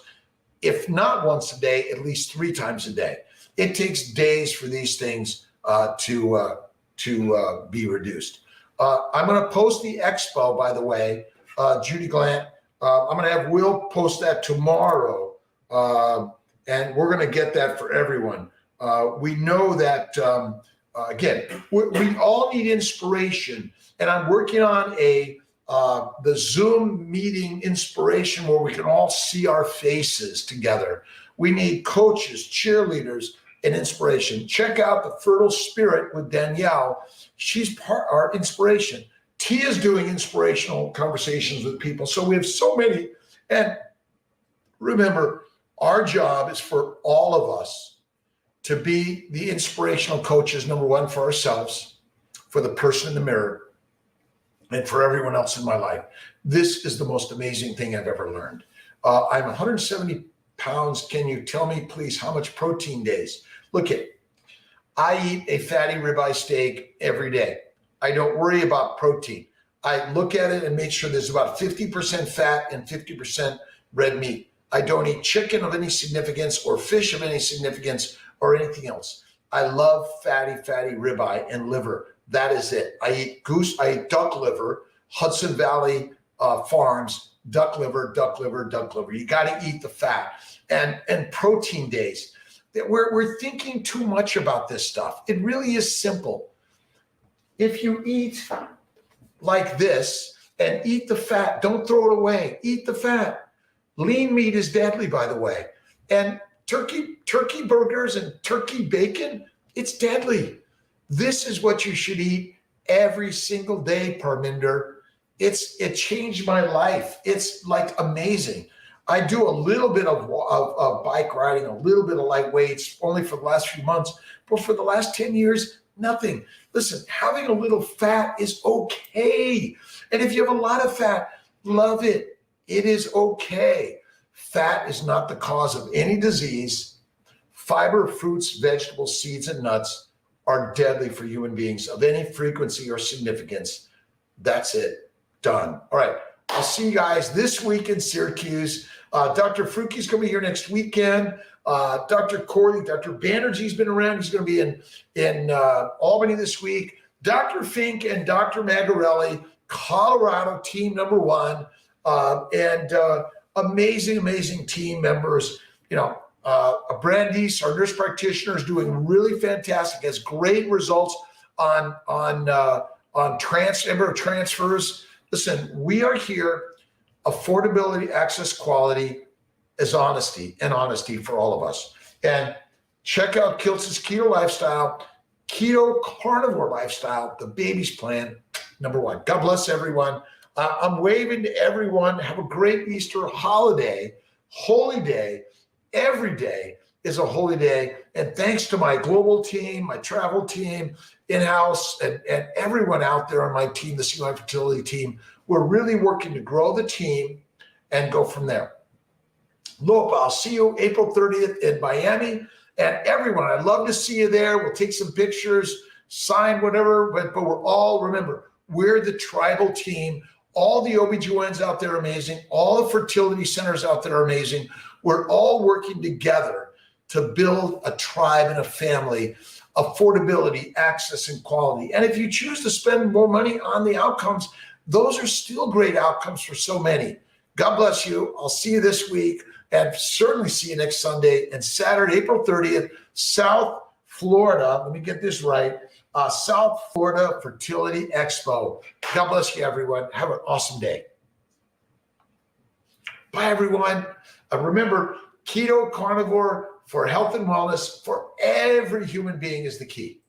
if not once a day, at least 3 times a day. It takes days for these things to be reduced. I'm going to post the Expo, by the way, Judy Glant. I'm going to have Will post that tomorrow, and we're going to get that for everyone. We know that, again, we all need inspiration, and I'm working on the Zoom meeting inspiration where we can all see our faces together. We need coaches, cheerleaders, and inspiration. Check out the Fertile Spirit with Danielle. She's our inspiration. Tia's doing inspirational conversations with people. So we have so many. And remember, our job is for all of us to be the inspirational coaches, number one, for ourselves, for the person in the mirror, and for everyone else in my life. This is the most amazing thing I've ever learned. I'm 170 pounds. Can you tell me, please, how much protein days? Look I eat a fatty ribeye steak every day. I don't worry about protein. I look at it and make sure there's about 50% fat and 50% red meat. I don't eat chicken of any significance or fish of any significance or anything else. I love fatty ribeye and liver. That is it. I eat duck liver, Hudson Valley Farms, duck liver. You got to eat the fat. And protein days. We're thinking too much about this stuff. It really is simple. If you eat like this and eat the fat, don't throw it away. Eat the fat. Lean meat is deadly, by the way. And turkey burgers and turkey bacon, it's deadly. This is what you should eat every single day, Parminder. It changed my life. It's like amazing. I do a little bit of bike riding, a little bit of light weights, only for the last few months, but for the last 10 years, nothing. Listen, having a little fat is okay. And if you have a lot of fat, love it. It is okay. Fat is not the cause of any disease. Fiber, fruits, vegetables, seeds, and nuts are deadly for human beings of any frequency or significance. That's it. Done. All right. I'll see you guys this week in Syracuse. Dr. Fruki's going to be here next weekend. Dr. Corley, Dr. Banerjee's been around. He's going to be in Albany this week. Dr. Fink and Dr. Magarelli, Colorado team number 1. And amazing team members. Brandice, our nurse practitioner, is doing really fantastic. Has great results on transfers. Listen, we are here. Affordability, access, quality is honesty for all of us. And check out Kiltz's Keto Lifestyle, Keto Carnivore Lifestyle, the baby's plan, number 1. God bless everyone. I'm waving to everyone. Have a great Easter holiday, holy day. Every day is a holy day. And thanks to my global team, my travel team, in-house, and everyone out there on my team, the CNY Fertility team, we're really working to grow the team and go from there. Look, I'll see you April 30th in Miami. And everyone, I'd love to see you there. We'll take some pictures, sign whatever, but we're all, remember, we're the tribal team. All the OBGYNs out there are amazing. All the fertility centers out there are amazing. We're all working together to build a tribe and a family, affordability, access, and quality. And if you choose to spend more money on the outcomes, those are still great outcomes for so many. God bless you. I'll see you this week and certainly see you next Sunday and Saturday, April 30th, South Florida. Let me get this right. South Florida Fertility Expo. God bless you, everyone. Have an awesome day. Bye, everyone. Remember, keto carnivore for health and wellness for every human being is the key.